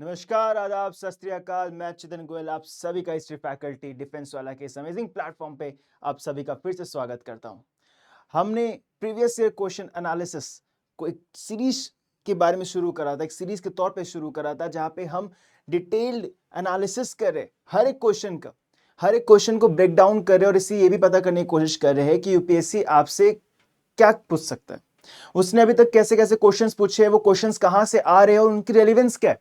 नमस्कार, आदाब, सत श्री अकाल। मैं चितन गोयल आप सभी का हिस्ट्री फैकल्टी डिफेंस वाला के इस अमेजिंग प्लेटफॉर्म पे आप सभी का फिर से स्वागत करता हूं। हमने प्रीवियस ईयर क्वेश्चन एनालिसिस को एक सीरीज के बारे में शुरू करा था, एक सीरीज के तौर पे शुरू करा था, जहां पे हम डिटेल्ड एनालिसिस कर रहे हर एक क्वेश्चन को ब्रेक डाउन कर रहे हैं और इसी ये भी पता करने की कोशिश कर रहे हैं कि यूपीएससी आपसे क्या पूछ सकता है। उसने अभी तक कैसे कैसे क्वेश्चंस पूछे हैं, वो क्वेश्चंस कहां से आ रहे हैं और उनकी रेलिवेंस क्या है।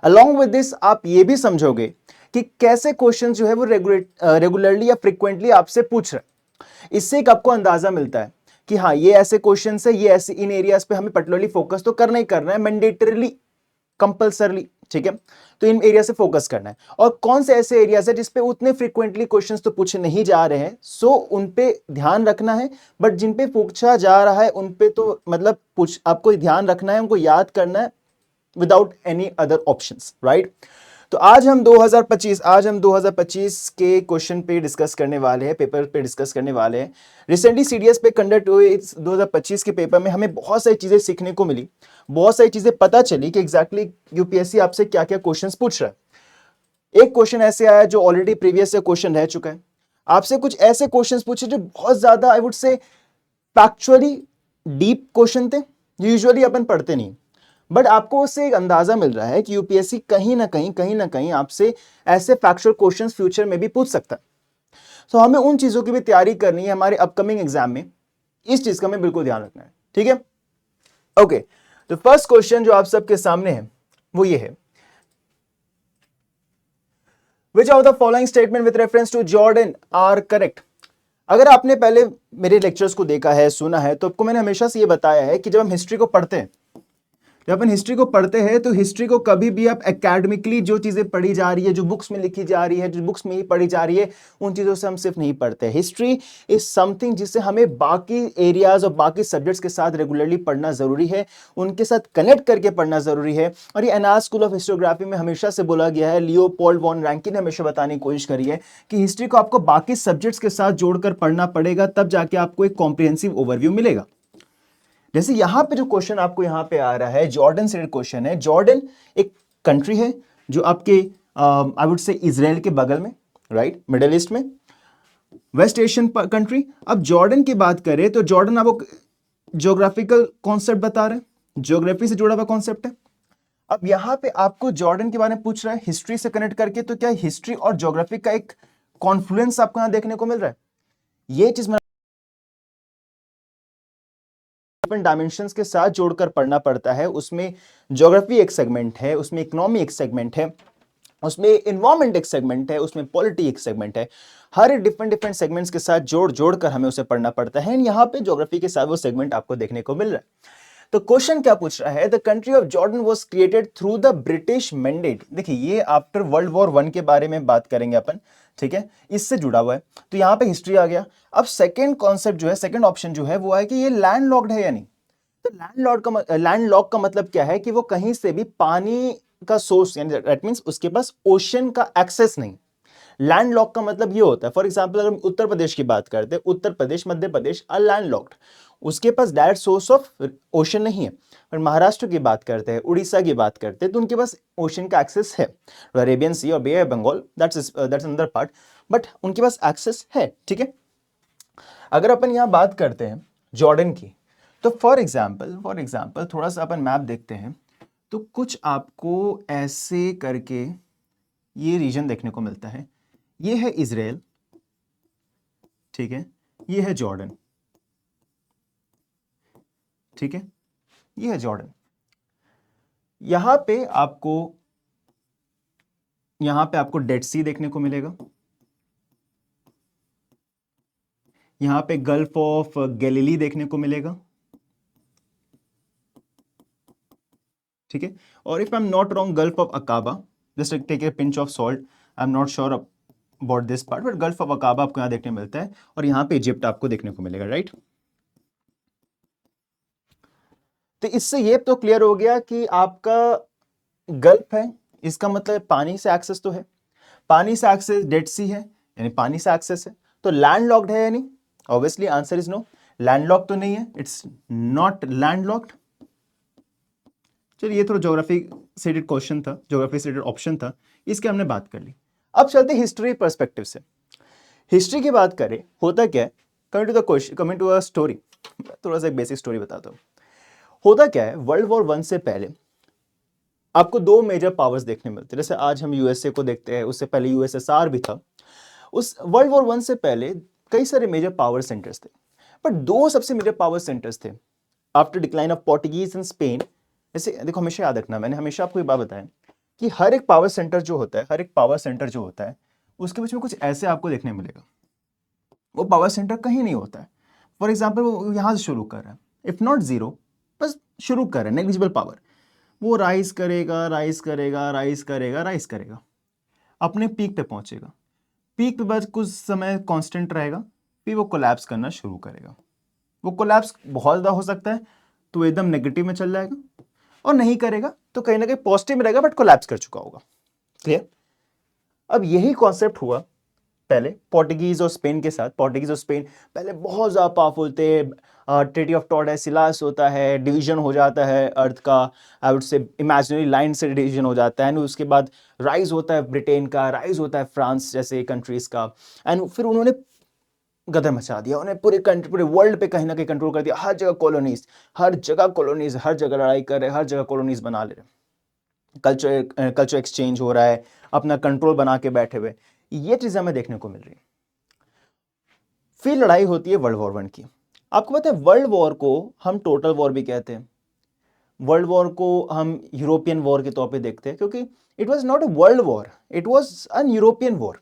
अलॉन्ग विद दिस आप ये भी समझोगे कि कैसे क्वेश्चन जो है वो रेगुलरली या फ्रिक्वेंटली आपसे पूछ रहे हैं। इससे एक आपको अंदाजा मिलता है कि हाँ, ये ऐसे क्वेश्चन है, ये ऐसे इन एरियाज पे हमें पर्टिकुलरली फोकस तो करना ही करना है, मैंडेटरीली, कंपल्सरली। ठीक है, तो इन एरिया से फोकस करना है। और कौन से ऐसे एरियाज है जिसपे उतने फ्रिक्वेंटली क्वेश्चंस तो पूछे नहीं जा रहे हैं, सो उन पे ध्यान रखना है। बट जिन पे पूछा जा रहा है उन पे तो मतलब आपको ध्यान रखना है, उनको याद करना है without any other options, right. तो आज हम 2025 के क्वेश्चन पे डिस्कस करने वाले हैं, पेपर पे डिस्कस करने वाले हैं। रिसेंटली सीडीएस पे कंडक्ट हुए इस 2025 के पेपर में हमें बहुत सारी चीजें सीखने को मिली, बहुत सारी चीजें पता चली कि एग्जैक्टली यूपीएससी आपसे क्या क्या क्वेश्चंस पूछ रहा है। एक क्वेश्चन ऐसे आया जो ऑलरेडी प्रीवियस से क्वेश्चन रह चुका है। आपसे कुछ ऐसे क्वेश्चंस पूछे जो बहुत ज्यादा आई वुड से फैक्चुअली डीप क्वेश्चन थे, यूजुअली अपन पढ़ते नहीं। बट आपको उससे एक अंदाजा मिल रहा है कि यूपीएससी कहीं ना कहीं आपसे ऐसे फैक्चुअल क्वेश्चंस फ्यूचर में भी पूछ सकता है। तो हमें उन चीजों की भी तैयारी करनी है हमारे अपकमिंग एग्जाम में। इस चीज का हमें बिल्कुल ध्यान रखना है, ठीक है। ओके, तो फर्स्ट क्वेश्चन जो आप सबके सामने है वो ये है, which of the following statement with reference to Jordan are correct. अगर आपने पहले मेरे लेक्चर्स को देखा है, सुना है, तो आपको मैंने हमेशा से ये बताया है कि जब हम हिस्ट्री को पढ़ते हैं, जब अपन हिस्ट्री को पढ़ते हैं तो हिस्ट्री को कभी भी आप एकेडमिकली जो चीजें पढ़ी जा रही है, जो बुक्स में लिखी जा रही है, जो बुक्स में ही पढ़ी जा रही है, उन चीजों से हम सिर्फ नहीं पढ़ते। हिस्ट्री इज समथिंग जिसे हमें बाकी एरियाज और बाकी सब्जेक्ट्स के साथ रेगुलरली पढ़ना जरूरी है, उनके साथ कनेक्ट करके पढ़ना जरूरी है। और ये एनआर स्कूल ऑफ हिस्टोग्राफी में हमेशा से बोला गया है, लियोपोल्ड वॉन रैंकिन ने हमेशा बताने की कोशिश करी है कि हिस्ट्री को आपको बाकी सब्जेक्ट्स के साथ जोड़कर पढ़ना पड़ेगा, तब जाके आपको एक कॉम्प्रिहेंसिव ओवरव्यू मिलेगा। जैसे यहां पे जो क्वेश्चन आपको यहां पे आ रहा है, जॉर्डन से क्वेश्चन है। जॉर्डन एक कंट्री है जो आपके आई वुड से इजराइल के बगल में, राइट, मिडिल ईस्ट में, वेस्ट एशियन कंट्री। अब जॉर्डन की बात करें तो जॉर्डन आपको ज्योग्राफिकल कॉन्सेप्ट बता रहे हैं, ज्योग्राफी से जुड़ा हुआ कॉन्सेप्ट है। अब यहां पे आपको जॉर्डन के बारे में पूछ रहा है हिस्ट्री से कनेक्ट करके, तो क्या हिस्ट्री और ज्योग्राफी का एक कॉन्फ्लुएंस आपको यहां देखने को मिल रहा है? ये चीज डिफरेंट डायमेंशंस के साथ जोड़कर पढ़ना पड़ता है। उसमें ज्योग्राफी एक सेगमेंट है, उसमें इकोनॉमी एक सेगमेंट है, उसमें इन्वायरमेंट एक सेगमेंट है, उसमें पॉलिटी एक सेगमेंट है। हर डिफरेंट सेगमेंट्स के साथ जोड़ कर हमें उसे पढ़ना पड़ता है। यहाँ पे ज्योग्राफी के साथ वो सेगमेंट आपको देखने को मिल रहा है। तो क्वेश्चन क्या पूछ रहा है, the country of Jordan was created through the British mandate. देखिए, ये आफ्टर वर्ल्ड वॉर 1 के बारे में बात करेंगे अपन, ठीक है, इससे जुड़ा हुआ है। तो यहां पे हिस्ट्री आ गया। अब सेकंड कॉन्सेप्ट जो है, सेकंड ऑप्शन जो है वो है कि ये लैंड लॉक्ड है या नहीं। तो लैंड लॉक का मतलब क्या है कि वो कहीं से भी पानी का सोर्स, यानी दैट मींस उसके पास ओशन का एक्सेस नहीं। लैंड लॉक का मतलब ये होता है, फॉर एग्जांपल अगर हम उत्तर प्रदेश की बात करते हैं, Uttar Pradesh, Madhya Pradesh are land locked, उसके पास डायरेक्ट सोर्स ऑफ ओशन नहीं है। और महाराष्ट्र की बात करते हैं, उड़ीसा की बात करते हैं, तो उनके पास ओशन का एक्सेस है, अरेबियन सी और bay of Bengal, that's another part, but उनके पास एक्सेस है, ठीक है। अगर अपन यहां बात करते हैं जॉर्डन की, तो फॉर एग्जाम्पल थोड़ा सा अपन मैप देखते हैं, तो कुछ आपको ऐसे करके ये रीजन देखने को मिलता है। ये है इजराइल, ठीक है, ये है जॉर्डन, ठीक है, ये है जॉर्डन। यहां पे आपको डेड सी देखने को मिलेगा, यहां पे गल्फ ऑफ गैलिली देखने को मिलेगा, ठीक है। और if I am not wrong, Gulf of Aqaba, just take a pinch of salt, I am not sure about this part, but Gulf of Aqaba आपको यहां देखने मिलता है, और यहां पे इजिप्ट आपको देखने को मिलेगा, राइट। तो इससे ये तो क्लियर हो गया कि आपका गल्फ है, इसका मतलब पानी से एक्सेस तो है, पानी से एक्सेस डेड सी है, यानी पानी से एक्सेस है। तो लैंड लॉक्ड है या नहीं? Obviously answer is no, land lock तो नहीं है, इट्स नॉट लैंड लॉक्ड। चलिए ये थोड़ा ज्योग्राफी से रिलेटेड क्वेश्चन था, ज्योग्राफी से रिलेटेड ऑप्शन था, इसके हमने बात कर ली। अब चलते हिस्ट्री पर्सपेक्टिव से। हिस्ट्री की बात करें, होता क्या है, coming to the question, coming to a story, थोड़ा सा एक बेसिक स्टोरी बताता हूँ। होता क्या है, वर्ल्ड वॉर 1 से पहले आपको दो मेजर पावर्स देखने मिलते हैं। जैसे आज हम यूएसए को देखते हैं, उससे पहले यूएसएसआर भी था। उस वर्ल्ड वॉर 1 से पहले कई सारे मेजर पावर सेंटर्स थे, पर दो सबसे मेजर पावर सेंटर्स थे after decline of Portuguese and Spain. जैसे देखो, हमेशा याद रखना, मैंने हमेशा आपको ये बात बताया कि हर एक पावर सेंटर जो होता है, हर एक पावर सेंटर जो होता है, उसके बीच में कुछ ऐसे आपको देखने मिलेगा। वो पावर सेंटर कहीं नहीं होता है। फॉर एग्जाम्पल, वो यहां से शुरू कर रहा है, इफ नॉट जीरो, बस शुरू कर रहा है, नेग्लिजिबल पावर। वो राइज करेगा, राइज करेगा, राइज करेगा, राइज करेगा, अपने पीक पे पहुंचेगा। पीक पे बाद कुछ समय कांस्टेंट रहेगा, फिर वो कोलैप्स करना शुरू करेगा। वो कोलैप्स बहुत ज़्यादा हो सकता है तो एकदम नेगेटिव में चल जाएगा, और नहीं करेगा तो कहीं ना कहीं पॉजिटिव में रहेगा, बट कोलैप्स कर चुका होगा। क्लियर? अब यही कॉन्सेप्ट हुआ पहले पोर्टुगीज और स्पेन के साथ। पोर्टुगीज और स्पेन पहले बहुत ज़्यादा पावरफुल थे। ट्रीटी ऑफ टॉर्डेसिलास होता है, डिवीजन हो जाता है अर्थ का, आई वुड से इमेजिनरी लाइन से डिवीजन हो जाता है, एंड उसके बाद राइज होता है ब्रिटेन का, राइज होता है फ्रांस जैसे कंट्रीज का, एंड फिर उन्होंने गदर मचा दिया, उन्हें पूरे कंट्री, पूरे वर्ल्ड पे कहीं ना कहीं कंट्रोल कर दिया। हर जगह कॉलोनीज, हर जगह कॉलोनीज, हर जगह लड़ाई कर रहे, हर जगह कॉलोनीज बना ले रहे, कल्चर एक्सचेंज हो रहा है, अपना कंट्रोल बना के बैठे हुए। ये चीजें हमें देखने को मिल रही है। फिर लड़ाई होती है वर्ल्ड वॉर 1 की। आपको पता है, वर्ल्ड वॉर को हम टोटल वॉर भी कहते हैं। वर्ल्ड वॉर को हम यूरोपियन वॉर के तौर पे देखते हैं, क्योंकि it was not a world war, it was an European war,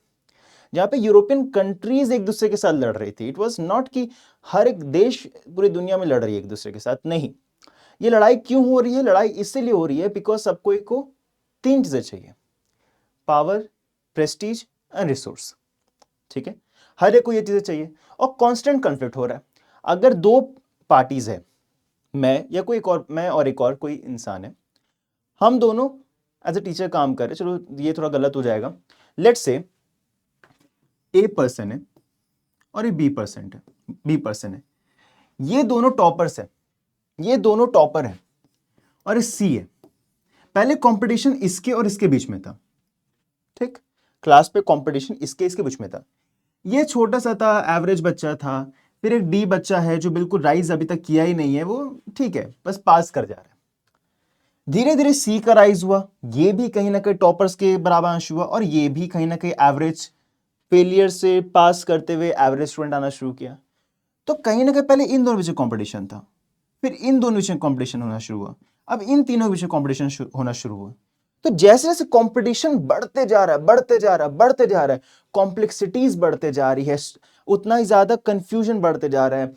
जहां पे यूरोपियन कंट्रीज एक दूसरे के साथ लड़ रही थी। इट वाज नॉट कि हर एक देश पूरी दुनिया में लड़ रही है एक दूसरे के साथ, नहीं। ये लड़ाई क्यों हो रही है? लड़ाई इसलिए हो रही है बिकॉज सबको एक को तीन चीजें चाहिए, पावर, प्रेस्टीज एंड रिसोर्स। ठीक है, हर एक को ये चीजें चाहिए, और कांस्टेंट कॉन्फ्लिक्ट हो रहा है। अगर दो पार्टीज है, मैं या कोई एक और, मैं और एक और कोई इंसान है, हम दोनों एज ए टीचर काम कर रहे हैं, चलो ये थोड़ा गलत हो जाएगा, लेट्स से ए पर्सन है और ये बी पर्सन है, ये दोनों टॉपर्स है, ये दोनों टॉपर है, और ये सी है। पहले कंपटीशन इसके और इसके बीच में था, ठीक, क्लास पे कंपटीशन इसके इसके बीच में था। ये छोटा सा था, एवरेज बच्चा था। फिर एक डी बच्चा है जो बिल्कुल राइज अभी तक किया ही नहीं है, वो ठीक है, बस पास कर जा रहा है। धीरे धीरे सी का राइज हुआ, ये भी कहीं ना कहीं टॉपर्स के बराबर अंश हुआ, और ये भी कहीं ना कहीं एवरेज फेलियर से पास करते हुए एवरेज स्टूडेंट आना शुरू किया। तो कहीं ना कहीं पहले इन दोनों विषय कंपटीशन था, फिर इन दोनों विषय कंपटीशन होना शुरू हुआ, अब इन तीनों विषय कंपटीशन होना शुरू हुआ। तो जैसे जैसे कंपटीशन बढ़ते जा रहा है, बढ़ते जा रहा है, बढ़ते जा रहा है, कॉम्प्लेक्सिटीज बढ़ते जा रही है, उतना ही ज्यादा कंफ्यूजन बढ़ते जा रहा है,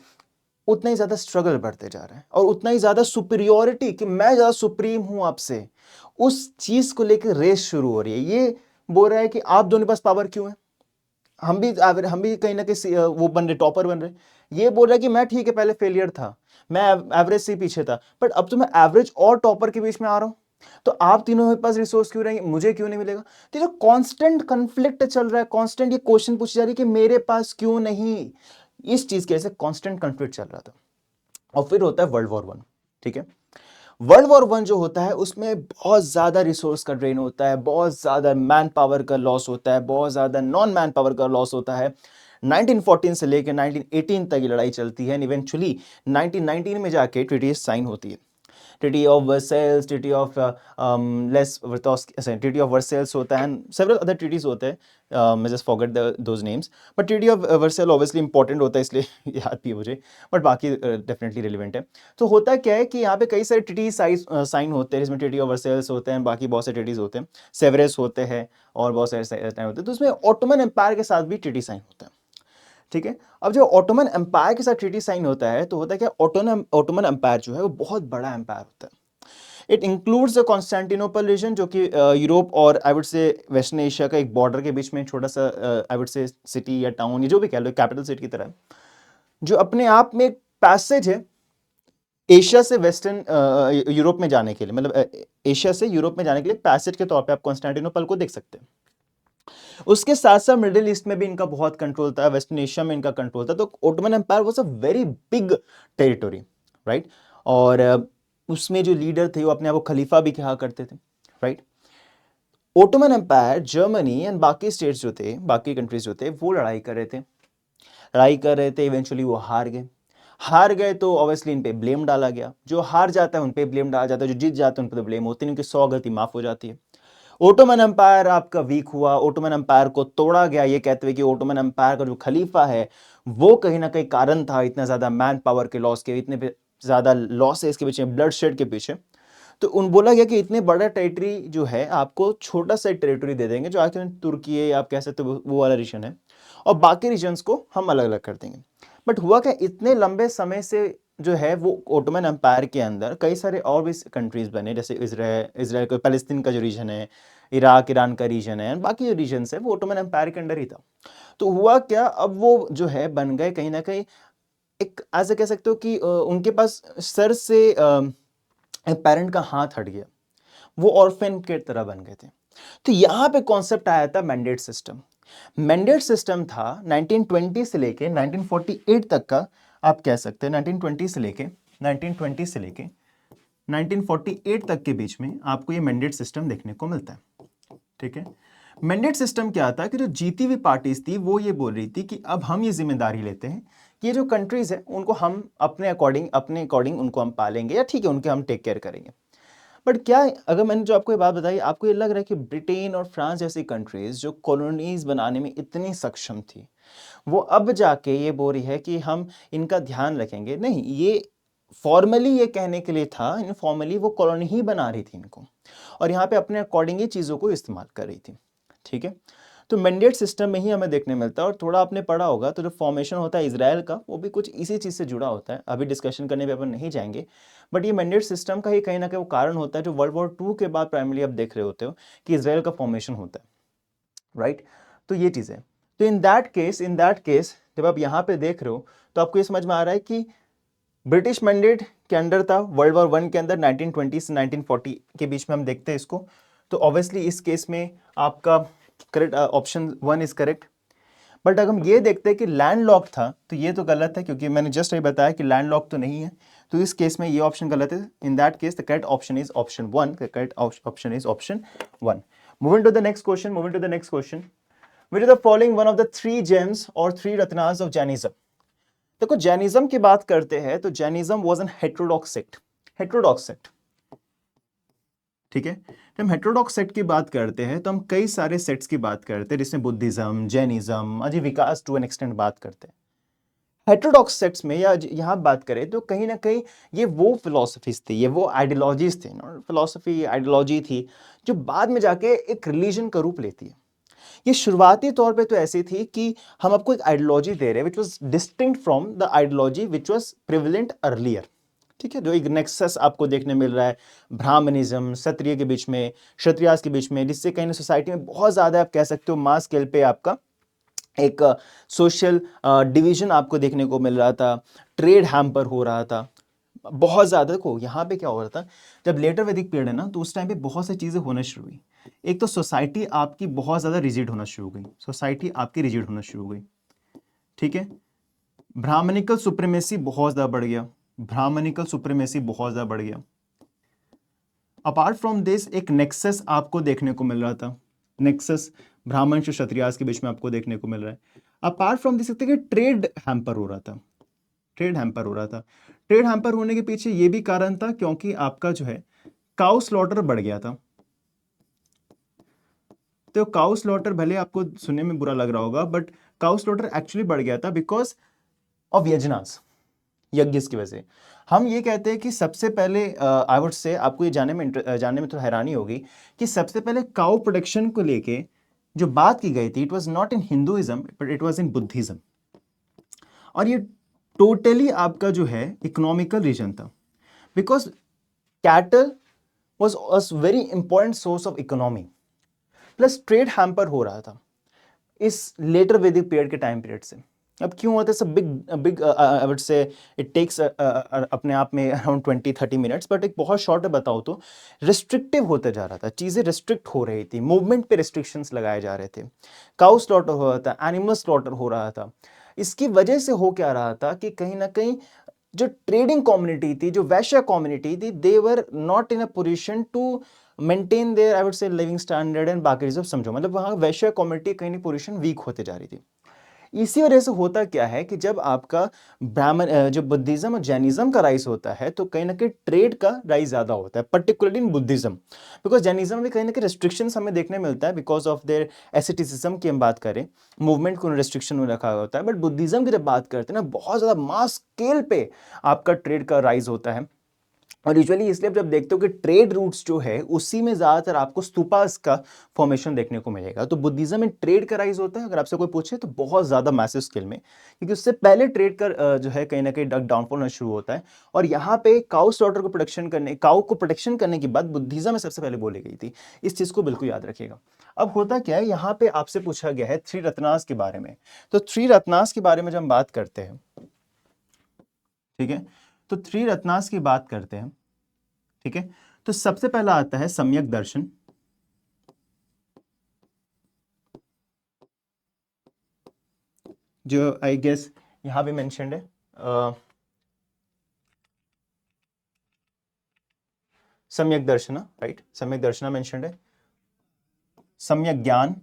उतना ही ज्यादा स्ट्रगल बढ़ते जा रहा है, और उतना ही ज्यादा सुपीरियोरिटी कि मैं ज्यादा सुप्रीम हूं आपसे, उस चीज को लेकर रेस शुरू हो रही है। ये बोल रहा है कि आप दोनों के पास पावर क्यों है, हम भी कहीं ना कहीं वो बन रहे, टॉपर बन रहे। ये बोल रहा है कि मैं ठीक है, पहले फेलियर था, मैं एवरेज से पीछे था, बट अब तो मैं एवरेज और टॉपर के बीच में आ रहा हूं, तो आप तीनों के पास रिसोर्स क्यों रहेंगे, मुझे क्यों नहीं मिलेगा? तो जो कांस्टेंट कन्फ्लिक्ट चल रहा है, कांस्टेंट ये क्वेश्चन पूछी जा रही है कि मेरे पास क्यों नहीं, इस चीज के वजह से कांस्टेंट कन्फ्लिक्ट चल रहा था। और फिर होता है वर्ल्ड वॉर 1। ठीक है, वर्ल्ड वॉर 1 जो होता है उसमें बहुत ज्यादा रिसोर्स का ड्रेन होता है, बहुत ज्यादा मैन पावर का लॉस होता है, बहुत ज्यादा नॉन मैन पावर का लॉस होता है। 1914 से लेकर 1918 तक ये लड़ाई चलती है, इवेंचुअली 1919 में जाके ट्रीटी साइन होती है। Treaty of Versailles, treaty of treaty of Versailles होता है, सेवरल अदर ट्रीटीज होते हैं, मैं just forget those names, but treaty of Vercel obviously important होता है, इसलिए याद भी है मुझे, बट बाकी डेफिनेटली रिलेवेंट है। तो होता क्या है कि यहाँ पे कई सारे ट्रीटी साइन होते हैं, जिसमें ट्रीटी ऑफ वर्सेल्स होते हैं, बाकी बहुत से ट्रीटीज होते हैं, सेवरेस होते हैं, और बहुत सारे होते हैं। तो उसमें ऑटोमन एम्पायर के साथ भी ट्रीटी साइन होता है। ठीक है, अब जब ऑटोमन एम्पायर के साथ ट्रीटी साइन होता है तो होता है क्या, ऑटोमन एम्पायर जो है वो बहुत बड़ा एम्पायर होता है। It includes the Constantinople region, जो कि यूरोप और I would say western Asia का एक बॉर्डर के बीच में छोटा सा आई वुड से सिटी या टाउन, या जो भी कह लो, कैपिटल सिटी की तरह, जो अपने आप में एक पैसेज है एशिया से वेस्टर्न यूरोप में जाने के लिए, मतलब एशिया से यूरोप में जाने के लिए पैसेज के तौर पे आप कॉन्स्टेंटिनोपल को देख सकते हैं। उसके साथ साथ मिडिल ईस्ट में भी इनका बहुत कंट्रोल था, वेस्टर्न एशिया में इनका कंट्रोल था। तो Ottoman empire was a very big territory, right? और उसमें जो लीडर थे वो अपने आप को खलीफा भी कहा करते थे, right. Ottoman empire, Germany and बाकी स्टेट्स जो थे, बाकी कंट्रीज जो थे, वो लड़ाई कर रहे थे, इवेंचुअली वो हार गए तो ऑब्वियसली इन पे ब्लेम डाला गया। जो हार जाता है उन पे ब्लेम डाला जाता है, जो जीत जाते हैं उन पे तो ब्लेम होती नहीं, उनकी 100 गलती माफ हो जाती है। ओटोमन एम्पायर आपका वीक हुआ, ओटोमन एम्पायर को तोड़ा गया, ये कहते हुए कि ओटोमन एम्पायर का जो खलीफा है वो कहीं ना कहीं कारण था इतना ज्यादा मैन पावर के लॉस के, इतने ज्यादा लॉस है इसके पीछे, ब्लड शेड के पीछे। तो उन बोला गया कि इतने बड़ा टेरिटरी जो है आपको छोटा सा टेरिटरी दे देंगे, जो आखिर तुर्की है आप कह सकते हो वो वाला रीजन है, और बाकी रीजन्स को हम अलग अलग कर देंगे। बट हुआ क्या, इतने लंबे समय से जो है वो ओटोमन एम्पायर के अंदर कई सारे और भी कंट्रीज बने, जैसे इसराइल को, पैलेस्तीन का जो रीजन है, इराक ईरान का रीजन है, बाकी जो रीजन है वो ओटोमन एम्पायर के अंडर ही था। तो हुआ क्या, अब वो जो है बन गए कहीं ना कहीं एक, ऐसे कह सकते हो कि उनके पास सर से पेरेंट का हाथ हट गया, वो ऑर्फन के तरह बन गए थे। तो यहां पे कॉन्सेप्ट आया था मैंडेट सिस्टम। मैंडेट सिस्टम था 1920 से लेके 1948 तक का, आप कह सकते हैं 1920 से लेके 1948 तक के बीच में आपको ये मैंडेट सिस्टम देखने को मिलता है, ठीक है। मैंडेट सिस्टम क्या था कि जो जीती हुई पार्टीज थी वो ये बोल रही थी कि अब हम ये जिम्मेदारी लेते हैं कि ये जो कंट्रीज है उनको हम अपने अकॉर्डिंग उनको हम पालेंगे, या ठीक है उनके हम टेक केयर करेंगे। बट क्या, अगर मैंने जो आपको ये बात बताई, आपको ये लग रहा है कि ब्रिटेन और फ्रांस जैसी कंट्रीज जो कॉलोनीज बनाने में इतनी सक्षम थी, वो अब जाके ये बोल रही है कि हम इनका ध्यान रखेंगे? नहीं, ये फॉर्मली ये कहने के लिए था, इनफॉर्मली वो कॉलोनी ही बना रही थी इनको, और यहाँ पे अपने अकॉर्डिंग ही चीज़ों को इस्तेमाल कर रही थी, ठीक है। तो मैंडेट सिस्टम में ही हमें देखने मिलता है, और थोड़ा आपने पढ़ा होगा तो जो फॉर्मेशन होता है इसराइल का, वो भी कुछ इसी चीज़ से जुड़ा होता है। अभी डिस्कशन करने पे अपन नहीं जाएंगे, बट ये मैंडेट सिस्टम का ही कहीं ना कहीं वो कारण होता है जो वर्ल्ड वॉर 2 के बाद प्राइमरली आप देख रहे होते हो कि इसराइल का फॉर्मेशन होता है, राइट। तो ये चीज़ है। तो इन दैट केस जब आप यहाँ पे देख रहे हो तो आपको ये समझ में आ रहा है कि ब्रिटिश मैंडेट के अंडर था वर्ल्ड वॉर 1 के अंदर, 1920 से 1940 के बीच में हम देखते हैं इसको। तो ऑब्वियसली इस केस में आपका correct option 1 is correct. But अगर हम ये देखते हैं कि लैंडलॉक था, तो ये तो गलत है, क्योंकि मैंने जस्ट ये बताया कि लैंडलॉक तो नहीं है, तो इस केस में ये ऑप्शन गलत है। In that case the correct option is option 1, the correct option is option 1। Moving to the next question, which of the following one of the 3 gems or 3 Ratnas of Jainism? देखो Jainism की बात करते हैं तो Jainism was an heterodox sect, ठीक है। जब हम हेटेरोडॉक्स सेक्ट की बात करते हैं तो हम कई सारे सेक्ट्स की बात करते हैं, जिसमें बुद्धिज्म, जैनिज्म, अजी विकास टू एन एक्सटेंट बात करते हैं। हेटेरोडॉक्स सेक्ट्स में या यहाँ बात करें तो कहीं ना कहीं ये वो फिलोसफीज थी, ये वो आइडियोलॉजीज थी, फिलोसफी आइडियोलॉजी थी जो बाद में जाके एक रिलीजन का रूप लेती है। ये शुरुआती तौर पे तो ऐसी थी कि हम आपको एक आइडियोलॉजी दे रहे हैं which was distinct from the ideology which was prevalent earlier, ठीक है। जो एक नेक्सस आपको देखने मिल रहा है ब्राह्मणिज्म क्षत्रिय के बीच में, क्षत्रियास के बीच में, जिससे कहीं ना सोसाइटी में बहुत ज्यादा आप कह सकते हो मास स्केल पे आपका एक सोशल डिवीजन आपको देखने को मिल रहा था, ट्रेड हैम्पर हो रहा था बहुत ज्यादा। देखो यहाँ पे क्या हो रहा था, जब लेटर वैदिक पीरियड है ना, तो उस टाइम पे बहुत सी चीजें होना शुरू हुई। एक तो सोसाइटी आपकी बहुत ज्यादा रिजिड होना शुरू हो गई, ठीक है। ब्राह्मणिकल सुप्रीमेसी बहुत ज्यादा बढ़ गया, अपार्ट फ्रॉम दिस एक नेक्सस आपको देखने को मिल रहा था, नेक्सस ब्राह्मण से क्षत्रियास के बीच में आपको देखने को मिल रहा है। Apart from this trade hamper हो रहा था, ट्रेड हैम्पर होने के पीछे ये भी कारण था क्योंकि आपका जो है काउ स्लॉटर बढ़ गया था। तो काउ स्लॉटर भले आपको सुनने में बुरा लग रहा होगा, बट काउ स्लॉटर एक्चुअली बढ़ गया था बिकॉज ऑफ यज्ञ की वजह से। हम ये कहते हैं कि सबसे पहले आई वुड से आपको ये जानने में तो हैरानी होगी कि सबसे पहले काउ प्रोडक्शन को लेके जो बात की गई थी, it was not in Hinduism but it was in Buddhism. और ये टोटली आपका जो है इकोनॉमिकल रीजन था, because cattle was a very important source of economy, plus trade hamper हो रहा था इस लेटर वैदिक पीरियड के टाइम पीरियड से। अब क्यों होता है सब big I would say it takes अपने आप में अराउंड 20-30 मिनट्स, बट एक बहुत शॉर्ट बताओ तो रिस्ट्रिक्टिव होते जा रहा था, चीज़ें रिस्ट्रिक्ट हो रही थी, मूवमेंट पे रिस्ट्रिक्शंस लगाए जा रहे थे, काउ स्लॉटर हो रहा था, एनिमल स्लॉटर हो रहा था। इसकी वजह से हो क्या रहा था कि कहीं ना कहीं जो ट्रेडिंग कम्युनिटी थी, जो वैश्य कम्युनिटी थी, they were not in a position to maintain their I would say living standard and बाकी सब समझो, मतलब वहां वैश्य कम्युनिटी कहीं ना पोजीशन वीक होते जा रही थी। इसी वजह से होता क्या है कि जब आपका ब्राह्मण जो बुद्धिज्म और जैनिज्म का राइज होता है तो कहीं ना कहीं ट्रेड का राइज ज्यादा होता है, particularly in Buddhism. Because Jainism में कहीं ना कहीं रिस्ट्रिक्शंस हमें देखने मिलता है बिकॉज ऑफ देयर एसेटिसिज्म की हम बात करें, मूवमेंट को रिस्ट्रिक्शन में रखा होता है। बट बुद्धिज्म की जब बात करते हैं ना, बहुत ज्यादा मास स्केल पे आपका ट्रेड का राइज होता है। और यूजुअली इसलिए आप जब देखते हो कि ट्रेड रूट्स जो है उसी में ज्यादातर आपको स्तूपास का फॉर्मेशन देखने को मिलेगा। तो बुद्धिज्म में ट्रेड का राइज होता है, अगर आपसे कोई पूछे तो बहुत ज्यादा मैसिव स्केल में, क्योंकि उससे पहले ट्रेड का जो है कहीं ना कहीं डाउनफॉल होना शुरू होता है। और यहाँ पे काउ स्लॉटर को प्रोटेक्शन करने, काउ को प्रोटेक्शन करने की बात बुद्धिज्म में सबसे पहले बोली गई थी। इस चीज को बिल्कुल याद रखिएगा। अब होता क्या है, यहाँ पे आपसे पूछा गया है थ्री रत्नास के बारे में। तो थ्री रत्नास के बारे में जब हम बात करते हैं, ठीक है, तो थ्री रत्नास की बात करते हैं, ठीक है, तो सबसे पहला आता है सम्यक दर्शन, जो आई गेस यहां भी मेंशन्ड है। सम्यक दर्शन, राइट, सम्यक दर्शन मेंशन्ड है। सम्यक ज्ञान,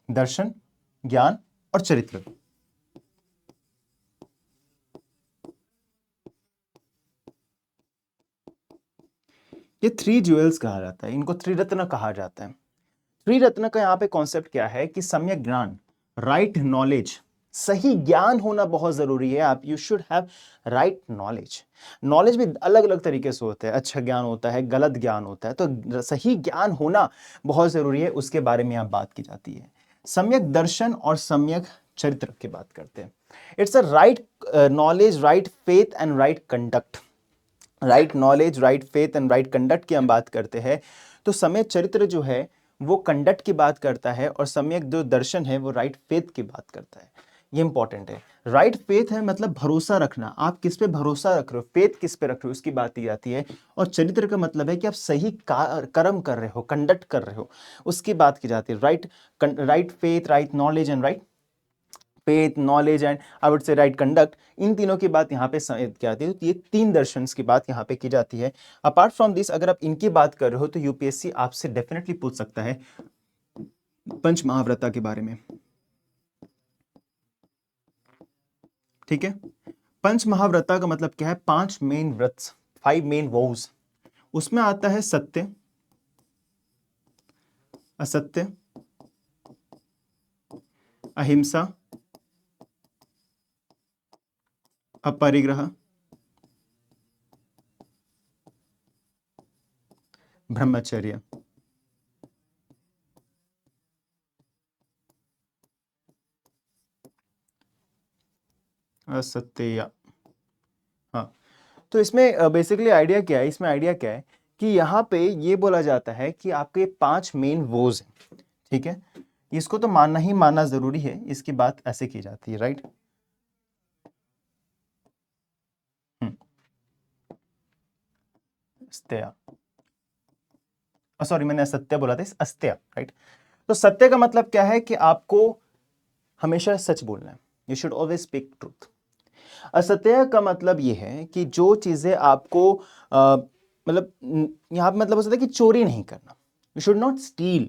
दर्शन, ज्ञान और चरित्र। ये थ्री ज्वेल्स कहा जाता है, इनको त्रिरत्न कहा जाता है। त्रिरत्न का यहाँ पे कॉन्सेप्ट क्या है कि सम्यक ज्ञान, राइट नॉलेज, सही ज्ञान होना बहुत जरूरी है। आप you should have right knowledge. Knowledge भी अलग अलग तरीके से होता है, अच्छा ज्ञान होता है, गलत ज्ञान होता है, तो सही ज्ञान होना बहुत जरूरी है, उसके बारे में यहाँ बात की जाती है। सम्यक दर्शन और सम्यक चरित्र की बात करते हैं। It's a right knowledge, right faith and right conduct. Right knowledge, right faith and right conduct की हम बात करते हैं, तो सम्यक चरित्र जो है वो कंडक्ट की बात करता है, और सम्यक जो दर्शन है वो राइट फेथ की बात करता है। ये इंपॉर्टेंट है। राइट फेथ है मतलब भरोसा रखना, आप किस पे भरोसा रख रहे हो, फेथ किस पे रख रहे हो, उसकी बात की जाती है। और चरित्र का मतलब है कि आप सही कर्म कर रहे हो, कंडक्ट कर रहे हो, उसकी बात की जाती है। Right faith, right knowledge and right faith, knowledge and I would say right conduct, इन तीनों की बात यहाँ पे क्या आती है, तो ये तीन दर्शंस की बात यहाँ पे की जाती है। अपार्ट फ्रॉम दिस, अगर आप इनकी बात कर रहे हो तो यूपीएससी आपसे डेफिनेटली पूछ सकता है पंच महाव्रता के बारे में, ठीक है। पंच महाव्रता का मतलब क्या है, पांच मेन व्रत, फाइव मेन वोज। उसमें आता है सत्य, असत्य, अहिंसा, अपरिग्रह, ब्रह्मचर्य। असत्य, हाँ। तो इसमें बेसिकली आइडिया क्या है, इसमें आइडिया क्या है कि यहाँ पे ये बोला जाता है कि आपके पांच मेन वोज हैं, ठीक है। इसको तो मानना ही मानना जरूरी है, इसकी बात ऐसे की जाती है, राइट। अस्त्य, सॉरी मैंने असत्य बोला था, इस अस्त्य, राइट। तो सत्य का मतलब क्या है कि आपको हमेशा सच बोलना है, you should always speak truth. असत्य का मतलब ये है कि जो चीजें आपको मतलब यहाँ पे मतलब हो सकता है कि चोरी नहीं करना, यू शुड नॉट स्टील।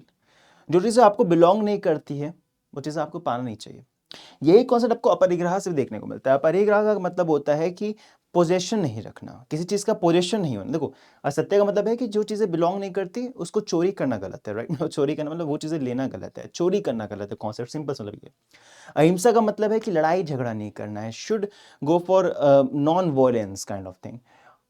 जो चीजें आपको बिलोंग नहीं करती है वो चीजें आपको पाना नहीं चाहिए। यही कॉन्सेप्ट आपको अपरिग्रह से भी देखने को मिलता है। अपरिग्रह का मतलब होता है कि पोजेशन नहीं रखना, किसी चीज का पोजेशन नहीं होना। देखो, असत्य का मतलब है कि जो चीजें बिलोंग नहीं करती उसको चोरी करना गलत है, राइट। चोरी करना मतलब वो चीजें लेना गलत है, चोरी करना गलत है, कॉन्सेप्ट सिंपल सा मतलब ये। अहिंसा का मतलब है कि लड़ाई झगड़ा नहीं करना है, should go for non violence kind of thing.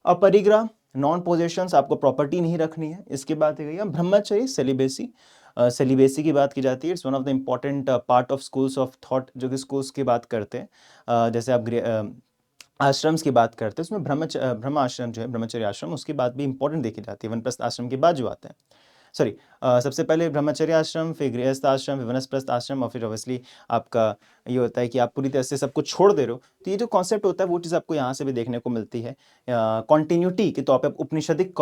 अपरिग्रह, नॉन पोजेशंस, आपको प्रॉपर्टी नहीं रखनी है, इसकी बात है। ब्रह्मचर्य, सेलिबेसी, सेलिबेसी की बात की जाती है। It's one of the important part of schools of thought, जो कि स्कूल्स की बात करते हैं। जैसे आप आश्रम्स की बात करते हैं, उसमें ब्रह्म आश्रम जो है, ब्रह्मचर्य आश्रम, उसकी बात भी इंपॉर्टेंट देखी जाती है। वनप्रस्थ आश्रम के बाद जो आता है, सॉरी, सबसे पहले ब्रह्मचर्य आश्रम, फिर गृहस्थ आश्रम, फिर वनप्रस्थ आश्रम, और फिर ऑब्वियसली आपका ये होता है कि आप पूरी तरह से सब कुछ छोड़ दे रहे हो। तो ये जो कॉन्सेप्ट होता है वो चीज़ आपको यहाँ से भी देखने को मिलती है। कॉन्टिन्यूटी के तौर पे आप उपनिषदिक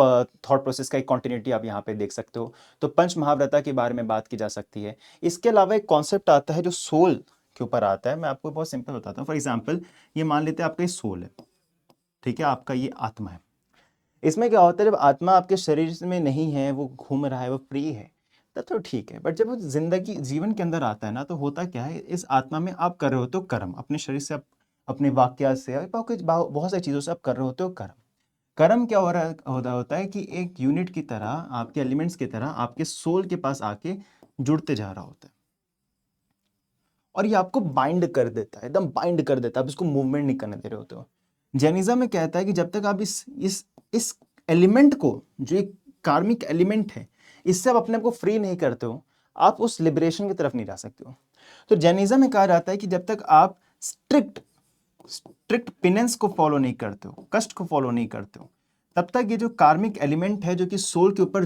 थॉट प्रोसेस का एक कॉन्टिन्यूटी आप यहाँ पे देख सकते हो। तो पंच महाव्रता के बारे में बात की जा सकती है। इसके अलावा एक कॉन्सेप्ट आता है जो सोल के ऊपर आता है। मैं आपको बहुत सिंपल बताता हूँ। फॉर एग्जाम्पल ये मान लेते हैं आपका ये सोल है, ठीक है, आपका ये आत्मा है। इसमें क्या होता है, जब आत्मा आपके शरीर में नहीं है, वो घूम रहा है, वो फ्री है, तब तो ठीक है। बट जब वो जिंदगी जीवन के अंदर आता है ना, तो होता क्या है, इस आत्मा में आप कर रहे हो तो कर्म, अपने शरीर से आप, अपने वाक्य से, आप बहुत सारी चीज़ों से आप कर रहे होते हो कर्म। कर्म क्या हो रहा होता है कि एक यूनिट की तरह, आपके एलिमेंट्स की तरह आपके सोल के पास आके जुड़ते जा रहा होता है, और ये आपको बाइंड कर देता है, एकदम बाइंड कर देता है, आप इसको मूवमेंट नहीं करने दे रहे होते हो। जैनिज्म में कहता है कि जब तक आप इस एलिमेंट को, जो एक कार्मिक एलिमेंट है, इससे आप अपने आप को फ्री नहीं करते हो, आप उस लिबरेशन की तरफ नहीं जा सकते हो। तो जैनिज्म में कहा जाता है कि जब तक आप स्ट्रिक्ट स्ट्रिक्ट पिनेंस को फॉलो नहीं करते हो, कष्ट को फॉलो नहीं करते हो, तब तक ये जो कार्मिक एलिमेंट है, जो कि सोल के ऊपर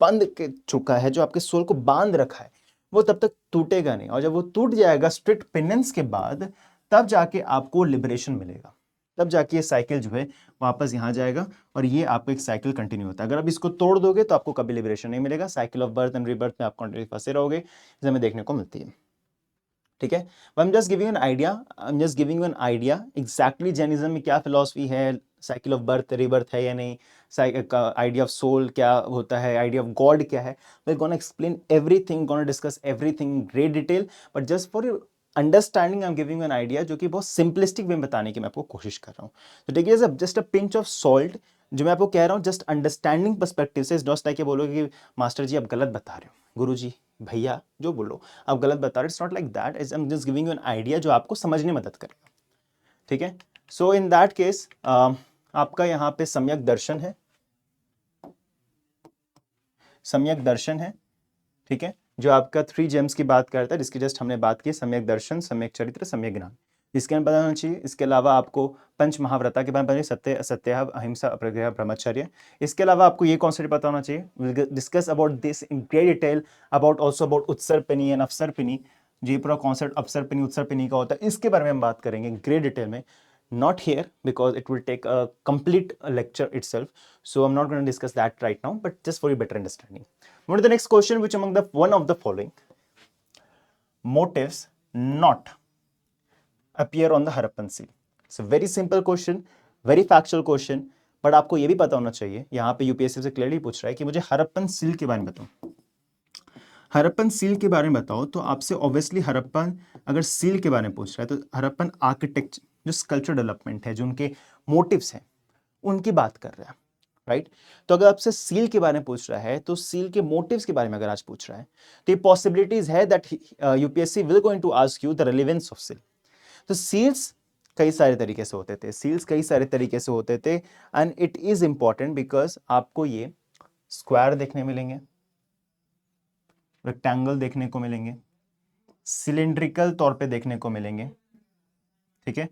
बंध के चुका है, जो आपके सोल को बांध रखा है, वो तब तक टूटेगा नहीं। और जब वो टूट जाएगा स्ट्रिक्ट पिनेंस के बाद, तब जाके आपको लिबरेशन मिलेगा, तब जाके ये साइकिल जो है वापस यहाँ जाएगा, और ये आपको एक साइकिल कंटिन्यू होता है। अगर आप इसको तोड़ दोगे तो आपको कभी लिबरेशन नहीं मिलेगा। Cycle of birth and rebirth में आप कंटिन्यू फंसे रहोगे, जिसे हमें देखने को मिलती है, ठीक है। I am just giving an idea, I am just giving an idea exactly Jainism में क्या फिलॉसफी है, साइकिल ऑफ बर्थ रीबर्थ है या नहीं, आइडिया ऑफ सोल क्या होता है, आइडिया ऑफ गॉड क्या है। We gonna explain everything, gonna discuss everything in great detail, but just for your understanding I am giving an idea, जो कि बहुत सिंपलिस्टिक वे में बताने की मैं आपको कोशिश कर रहा हूँ। तो देखिए, just a pinch of salt, जो मैं आपको कह रहा हूँ जस्ट अंडरस्टैंडिंग पर्सपेक्टिव से, नॉट लाइक बोलोगे कि मास्टर जी आप गलत बता रहे हो, गुरु जी भैया जो बोलो आप गलत बता रहे हो। It's not like that, I am just giving you N idea जो आपको समझने में मदद करेगा, ठीक है। सो इन दैट केस आपका यहाँ पे सम्यक दर्शन है, सम्यक दर्शन है, ठीक है, जो आपका 3 जेम्स की बात करता है, जिसकी जस्ट हमने बात की, सम्यक दर्शन, सम्यक चरित्र, सम्यक ज्ञान, इसके बारे में पता होना चाहिए। इसके अलावा आपको पंच महाव्रता के बारे में, सत्य असत्य अहिंसा अप्रज्ञा ब्रह्मचर्य, इसके अलावा आपको ये कॉन्सेप्ट पता होना चाहिए। Will discuss about this in great detail, about also about Utsarpini and Avasarpini, जो पूरा कॉन्सेप्ट अवसर्पिनी उत्सर्पिनी का होता है, इसके बारे में हम बात करेंगे ग्रेट डिटेल में। Not here because it will take a complete lecture itself, so I'm not going to discuss that right now, but just for your better understanding. Move to the next question, which among the one of the following motifs not appear on the Harappan seal? It's a very simple question, very factual question, but आपको ये भी पता होना चाहिए, यहाँ पे UPSC से clearly पूछ रहा है कि मुझे हरप्पन सील के बारे में बताओ। हरप्पन सील के बारे में बताओ, तो आपसे ऑब्वियसली हरप्पन अगर सील के बारे में पूछ रहा है, तो हरप्पन आर्किटेक्चर, जो स्कल्पचर डेवलपमेंट है, जो उनके मोटिव्स हैं, उनकी बात कर रहा है, राइट। तो अगर आपसे सील के बारे में पूछ रहा है, तो सील के मोटिव्स के बारे में अगर आज पूछ रहा है, तो ये पॉसिबिलिटीज है that UPSC will going to ask you the relevance of seal. तो सील्स कई सारे तरीके से होते थे, सील्स कई सारे तरीके से होते थे, and it is important because आपको ये स्क्वायर देखने मिलेंगे, रेक्टेंगल देखने को मिलेंगे, सिलिंड्रिकल तौर पे देखने को मिलेंगे, ठीक है,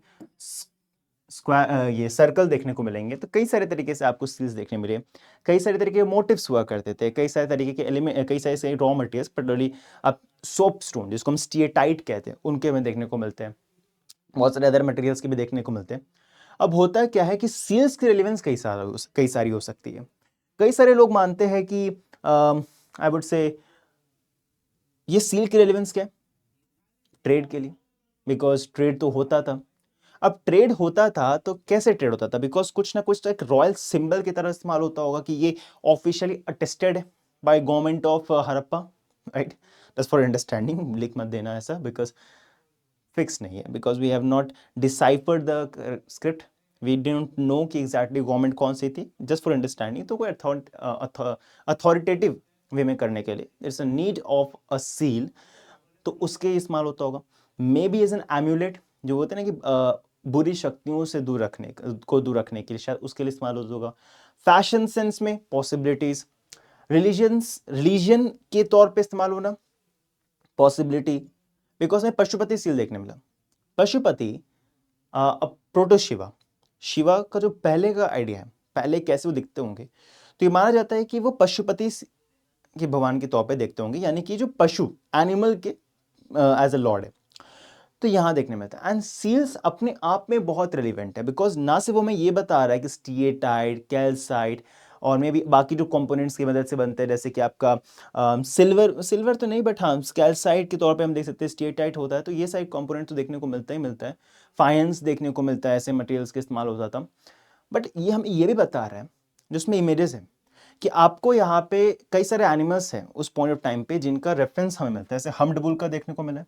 स्क्वायर ये सर्कल देखने को मिलेंगे। तो कई सारे तरीके से आपको सील्स देखने मिले, कई सारे तरीके के मोटिव्स हुआ करते थे, कई सारे तरीके के एलिमेंट, कई सारे रॉ मटेरियल्स, पर्टिकुलरली आप सोप स्टोन जिसको हम स्टीएटाइट कहते हैं, उनके में देखने को मिलते हैं, बहुत सारे अदर मटेरियल्स के भी देखने को मिलते हैं। अब होता क्या है कि सील्स की रिलेवेंस कई सारी हो सकती है। कई सारे लोग मानते हैं कि आई वुड से ये सील की रेलेवेंस क्या है, ट्रेड के लिए, बिकॉज ट्रेड तो होता था। अब ट्रेड होता था तो कैसे ट्रेड होता था, बिकॉज कुछ ना कुछ तो एक रॉयल सिंबल की तरह इस्तेमाल होता होगा कि ये ऑफिशियली अटेस्टेड है by government of Harappa, right. Just for understanding, लिख मत देना ऐसा, बिकॉज फिक्स नहीं है, because we have not deciphered the script, we don't know कि एग्जैक्टली गवर्नमेंट कौन सी थी, जस्ट फॉर अंडरस्टैंडिंग। तो कोई अथॉरिटेटिव वे में करने के लिए there is a need of a seal, तो उसके इस्तेमाल होता होगा। May be as an amulet, जो होते हैं ना कि बुरी शक्तियों से दूर रखने को दूर रखने के लिए, शायद उसके लिए इस्तेमाल होगा। फैशन सेंस में पॉसिबिलिटीज, रिलीजन के तौर पे इस्तेमाल होना, पॉसिबिलिटी, बिकॉज में पशुपति सील देखने मिला। पशुपति प्रोटो शिवा, शिवा का जो पहले का आइडिया है, पहले कैसे वो दिखते होंगे, तो ये माना जाता है कि वो पशुपति के भगवान के तौर पे देखते होंगे, यानी कि जो पशु एनिमल के एज अ लॉर्ड है। तो यहां देखने में आता है। एंड सील्स अपने आप में बहुत रिलेवेंट है, बिकॉज ना सिर्फ वो हमें ये बता रहा है कि स्टीएटाइट, कैल्साइट और मे बी बाकी जो कंपोनेंट्स की मदद से बनते हैं, जैसे कि आपका सिल्वर तो नहीं, बट हाँ कैल्साइट के तौर पे हम देख सकते हैं, स्टेटाइट होता है, तो ये सारे कंपोनेंट तो देखने को मिलता ही मिलता है। फाइंस देखने को मिलता है, ऐसे मटेरियल्स के इस्तेमाल होता था। बट ये हमें ये भी बता रहा है जिसमें इमेजेस है कि आपको यहाँ पे कई सारे एनिमल्स हैं उस पॉइंट ऑफ टाइम पे जिनका रेफरेंस हमें मिलता है, जैसे हम्प्ड बुल का देखने को मिला है,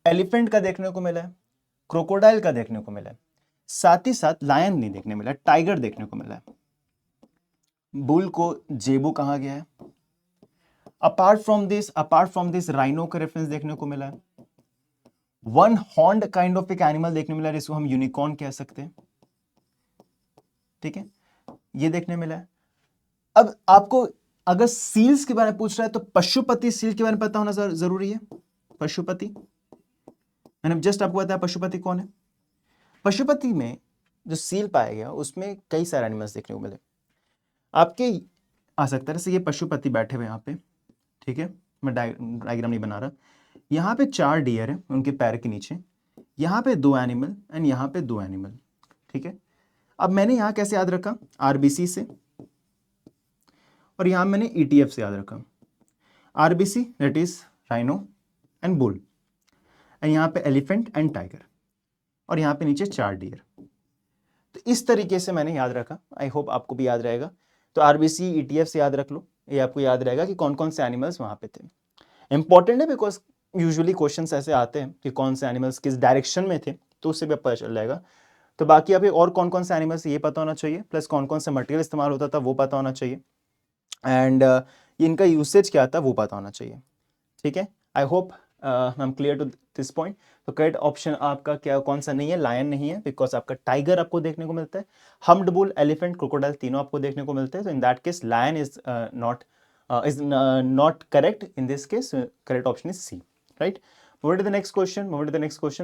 एलिफेंट का देखने को मिला है, क्रोकोडाइल का देखने को मिला है, साथ ही साथ लायन नहीं देखने मिला, टाइगर देखने को मिला है। बुल को जेबू कहा गया है। अपार्ट फ्रॉम दिस राइनो का रेफरेंस देखने को मिला है। वन हॉर्न्ड काइंड ऑफ एक एनिमल देखने मिला है जिसको हम यूनिकॉर्न कह सकते हैं, ठीक है, ये देखने मिला है। अब आपको अगर सील्स के बारे में पूछ रहा है तो पशुपति सील के बारे में पता होना जरूरी है। पशुपति मैंने जस्ट आपको बताया पशुपति कौन है। पशुपति में जो सील पाया गया उसमें कई सारे एनिमल्स देखने को मिले। आपके आ सकता है जैसे ये पशुपति बैठे हुए यहाँ पे, ठीक है, मैं डायग्राम नहीं बना रहा। यहाँ पे 4 डियर है उनके पैर के नीचे, यहाँ पे 2 एनिमल एंड यहाँ पे 2 एनिमल, ठीक है। अब मैंने यहाँ कैसे याद रखा, आरबीसी से, और यहाँ मैंने ईटीएफ से याद रखा। RBC that is rhino and bull, and यहाँ पे एलिफेंट एंड टाइगर, और यहाँ पे नीचे 4 डियर। तो इस तरीके से मैंने याद रखा, आई होप आपको भी याद रहेगा। तो आरबीसी ईटीएफ से याद रख लो, ये आपको याद रहेगा कि कौन कौन से एनिमल्स वहाँ पे थे। इंपॉर्टेंट है बिकॉज यूजुअली क्वेश्चंस ऐसे आते हैं कि कौन से एनिमल्स किस डायरेक्शन में थे, तो उससे भी पता चल जाएगा। तो बाकी अभी और कौन कौन से एनिमल्स ये पता होना चाहिए, प्लस कौन कौन सा मटेरियल इस्तेमाल होता था वो पता होना चाहिए, एंड इनका यूसेज क्या था वो पता होना चाहिए, ठीक है। I hope I am clear to this point. तो करेक्ट ऑप्शन आपका क्या कौन सा नहीं है, लायन नहीं है, बिकॉज आपका टाइगर आपको देखने को मिलता है, हम्प्ड बुल, एलिफेंट, क्रोकोडाइल तीनों आपको देखने को मिलते हैं। तो in that case lion is not correct in this case, correct option is C, right. Move to the next question.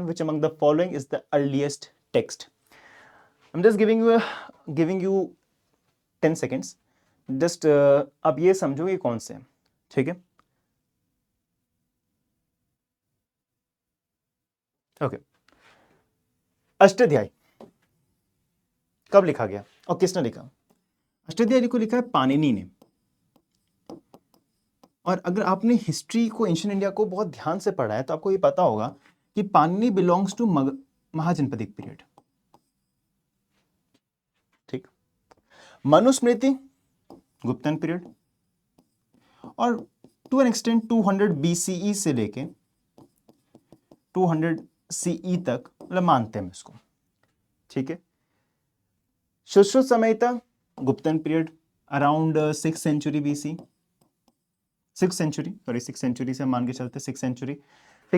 Which among the following is the earliest text? I'm just giving you 10 seconds. Just अब ये समझो ये कौन से हैं, ठीक है। Okay, Ashtadhyayi कब लिखा गया और किसने लिखा? अष्टाध्यायी को लिखा है पाणिनि ने। और अगर आपने हिस्ट्री को, एंशिएंट इंडिया को बहुत ध्यान से पढ़ा है तो आपको ये पता होगा कि पाणिनि बिलोंग्स टू महाजनपदिक पीरियड, ठीक। मनुस्मृति गुप्तन पीरियड, और टू एन एक्सटेंट 200 बीसीई से लेके 200 सीई तक मतलब मानते हैं इसको, ठीक है। Sushruta Samhita Guptan period around 6th century BC, 6th century से हम मान के चलते 6th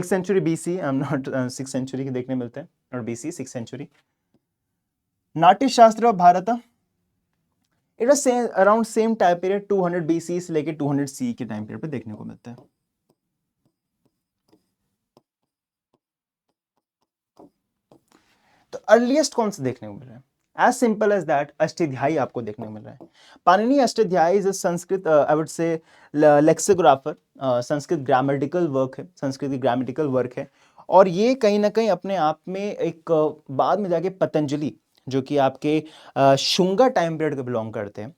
century BC, I am not 6th century के देखने मिलते हैं, और BC 6th century. Natya Shastra of Bharat, it was around same time period 200 BC से लेके 200 सी के टाइम पीरियड पे देखने को मिलता है। तो अर्लीस्ट कौन सा देखने को मिल रहा है? As simple as that, Ashtadhyayi आपको देखने को मिल रहा है। Panini Ashtadhyayi is Sanskrit I would say lexicographer, Sanskrit grammatical work है, संस्कृत की ग्रामेटिकल वर्क है। और ये कहीं ना कहीं अपने आप में एक बाद में जाके पतंजलि, जो कि आपके शुंगा टाइम पीरियड को बिलोंग करते हैं,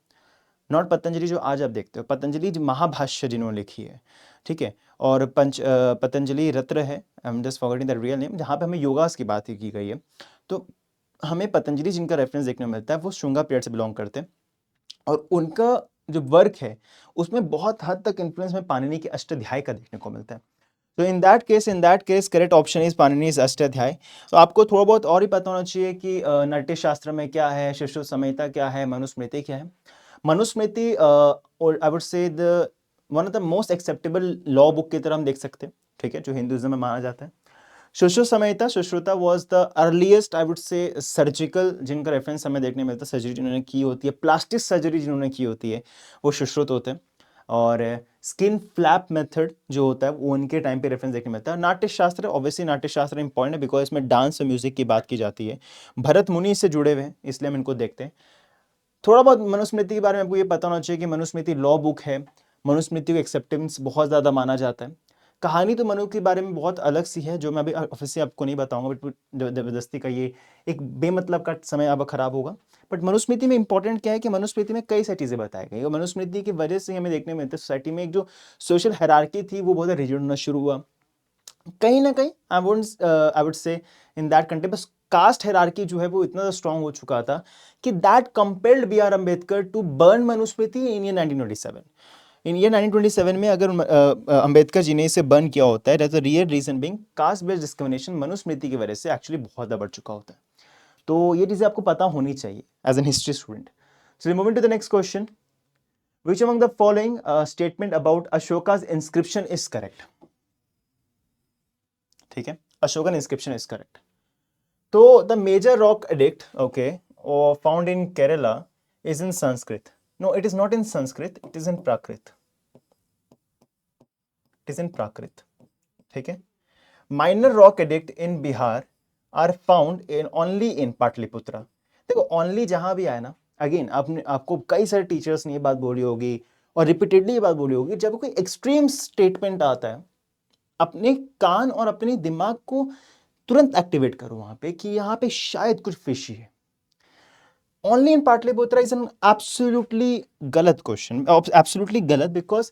नॉट पतंजलि जो आज आप देखते हो, पतंजलि जो महाभाष्य जिन्होंने लिखी है, ठीक है, और पतंजलि रत्न है, I am just forgetting the real name, जहाँ पे हमें योगास की बात की गई है। तो हमें पतंजलि जिनका रेफरेंस देखने को मिलता है वो शुंगा पीरियड से बिलोंग करते हैं, और उनका जो वर्क है उसमें बहुत हद तक इन्फ्लुएंस में पाणिनि के अष्टाध्याय का देखने को मिलता है। तो in that case correct option is Panini Ashtadhyay. तो आपको थोड़ा बहुत और ही पता होना चाहिए कि नाट्य शास्त्र में क्या है, सुश्रुत संहिता क्या है, मनुस्मृति क्या है। मनुस्मृति और आई वुड से the one of the most acceptable law book की तरह हम देख सकते हैं, ठीक है, जो हिंदुइज्म में माना जाता है। Sushruta Samhita, Sushruta was the earliest I would say surgical, जिनका रेफरेंस हमें देखने मिलता है, सर्जरी जिन्होंने की होती है, प्लास्टिक सर्जरी जिन्होंने की होती है वो सुश्रुत होते हैं। और स्किन फ्लैप मेथड जो होता है वो उनके टाइम पे रेफरेंस देखने मिलता है। नाट्य शास्त्र, ऑब्वियसली नाट्य शास्त्र इंपॉर्टेंट है बिकॉज इसमें डांस और म्यूजिक की बात की जाती है, भरत मुनि इससे जुड़े हुए हैं इसलिए हम इनको देखते हैं। थोड़ा बहुत मनुस्मृति के बारे में आपको ये पता होना चाहिए कि मनुस्मृति लॉ बुक है, मनुस्मृति को एक्सेप्टेंस बहुत ज़्यादा माना जाता है, कहानी तो मनु के बारे में बहुत अलग सी है, जो मैं अभी ऑफिसियली आपको नहीं बताऊंगा, बट जबरदस्ती का ये एक बेमतलब का समय अब खराब होगा। बट मनुस्मृति में इंपॉर्टेंट क्या है कि मनुस्मृति में कई सारी चीजें बताई गई, और मनुस्मृति की वजह से हमें देखने में मिलता है सोसाइटी में एक जो सोशल हायरार्की थी वो बहुत रिजिड होना शुरू हुआ। कहीं ना कहीं I would say in that country बस कास्ट हायरार्की जो है वो इतना स्ट्रांग हो चुका था कि that compelled B R Ambedkar to burn Manusmriti in year 1927। In year 1927 में अगर अंबेडकर जी ने इसे बर्न किया होता है, that's the real reason being caste based discrimination Manusmriti की वजह से एक्चुअली बहुत ज़्यादा बढ़ चुका होता है। तो ये चीज़ें आपको पता होनी चाहिए as an history student. So moving to the next question, which among the following statement about Ashoka's inscription is correct? ठीक है, अशोकन इंस्क्रिप्शन इज करेक्ट। तो the major rock edict, okay, found in Kerala is in Sanskrit. No, it is not in Sanskrit, it is in Prakrit. It is in Prakrit, ठीक है। Minor rock edict in Bihar are found in only in Pataliputra. देखो, only जहां भी आया ना, again आपको कई सारे टीचर्स ने ये बात बोली होगी और रिपीटेडली ये बात बोली होगी, जब कोई एक्सट्रीम स्टेटमेंट आता है, अपने कान और अपने दिमाग को तुरंत एक्टिवेट करो वहां पे कि यहां पे शायद कुछ फिशी है। Only in Pataliputra is an absolutely गलत क्वेश्चन, एब्सोल्युटली गलत, बिकॉज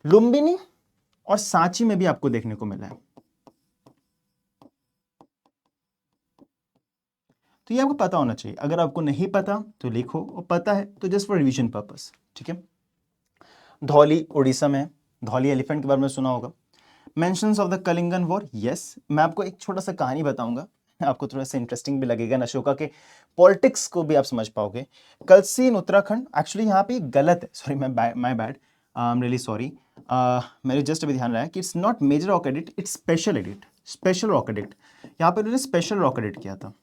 लुम्बिनी और सांची में भी आपको देखने को मिला है। तो ये आपको पता होना चाहिए, अगर आपको नहीं पता तो लिखो, और पता है तो जस्ट फॉर रिवीजन पर्पस, ठीक है। धौली उड़ीसा में, धौली एलिफेंट के बारे में सुना होगा। Mentions of the Kalingan war, yes. मैं आपको एक छोटा सा कहानी बताऊंगा, आपको थोड़ा सा इंटरेस्टिंग भी लगेगा, अशोका के पॉलिटिक्स को भी आप समझ पाओगे। कलसी इन उत्तराखंड, एक्चुअली यहाँ पे गलत है, sorry, my bad, I am really sorry. मेरे जस्ट अभी ध्यान रहा है कि it's not major rock edit, it's special edit, special rock edit. यहाँ पे उन्होंने स्पेशल रॉक एडिट किया था,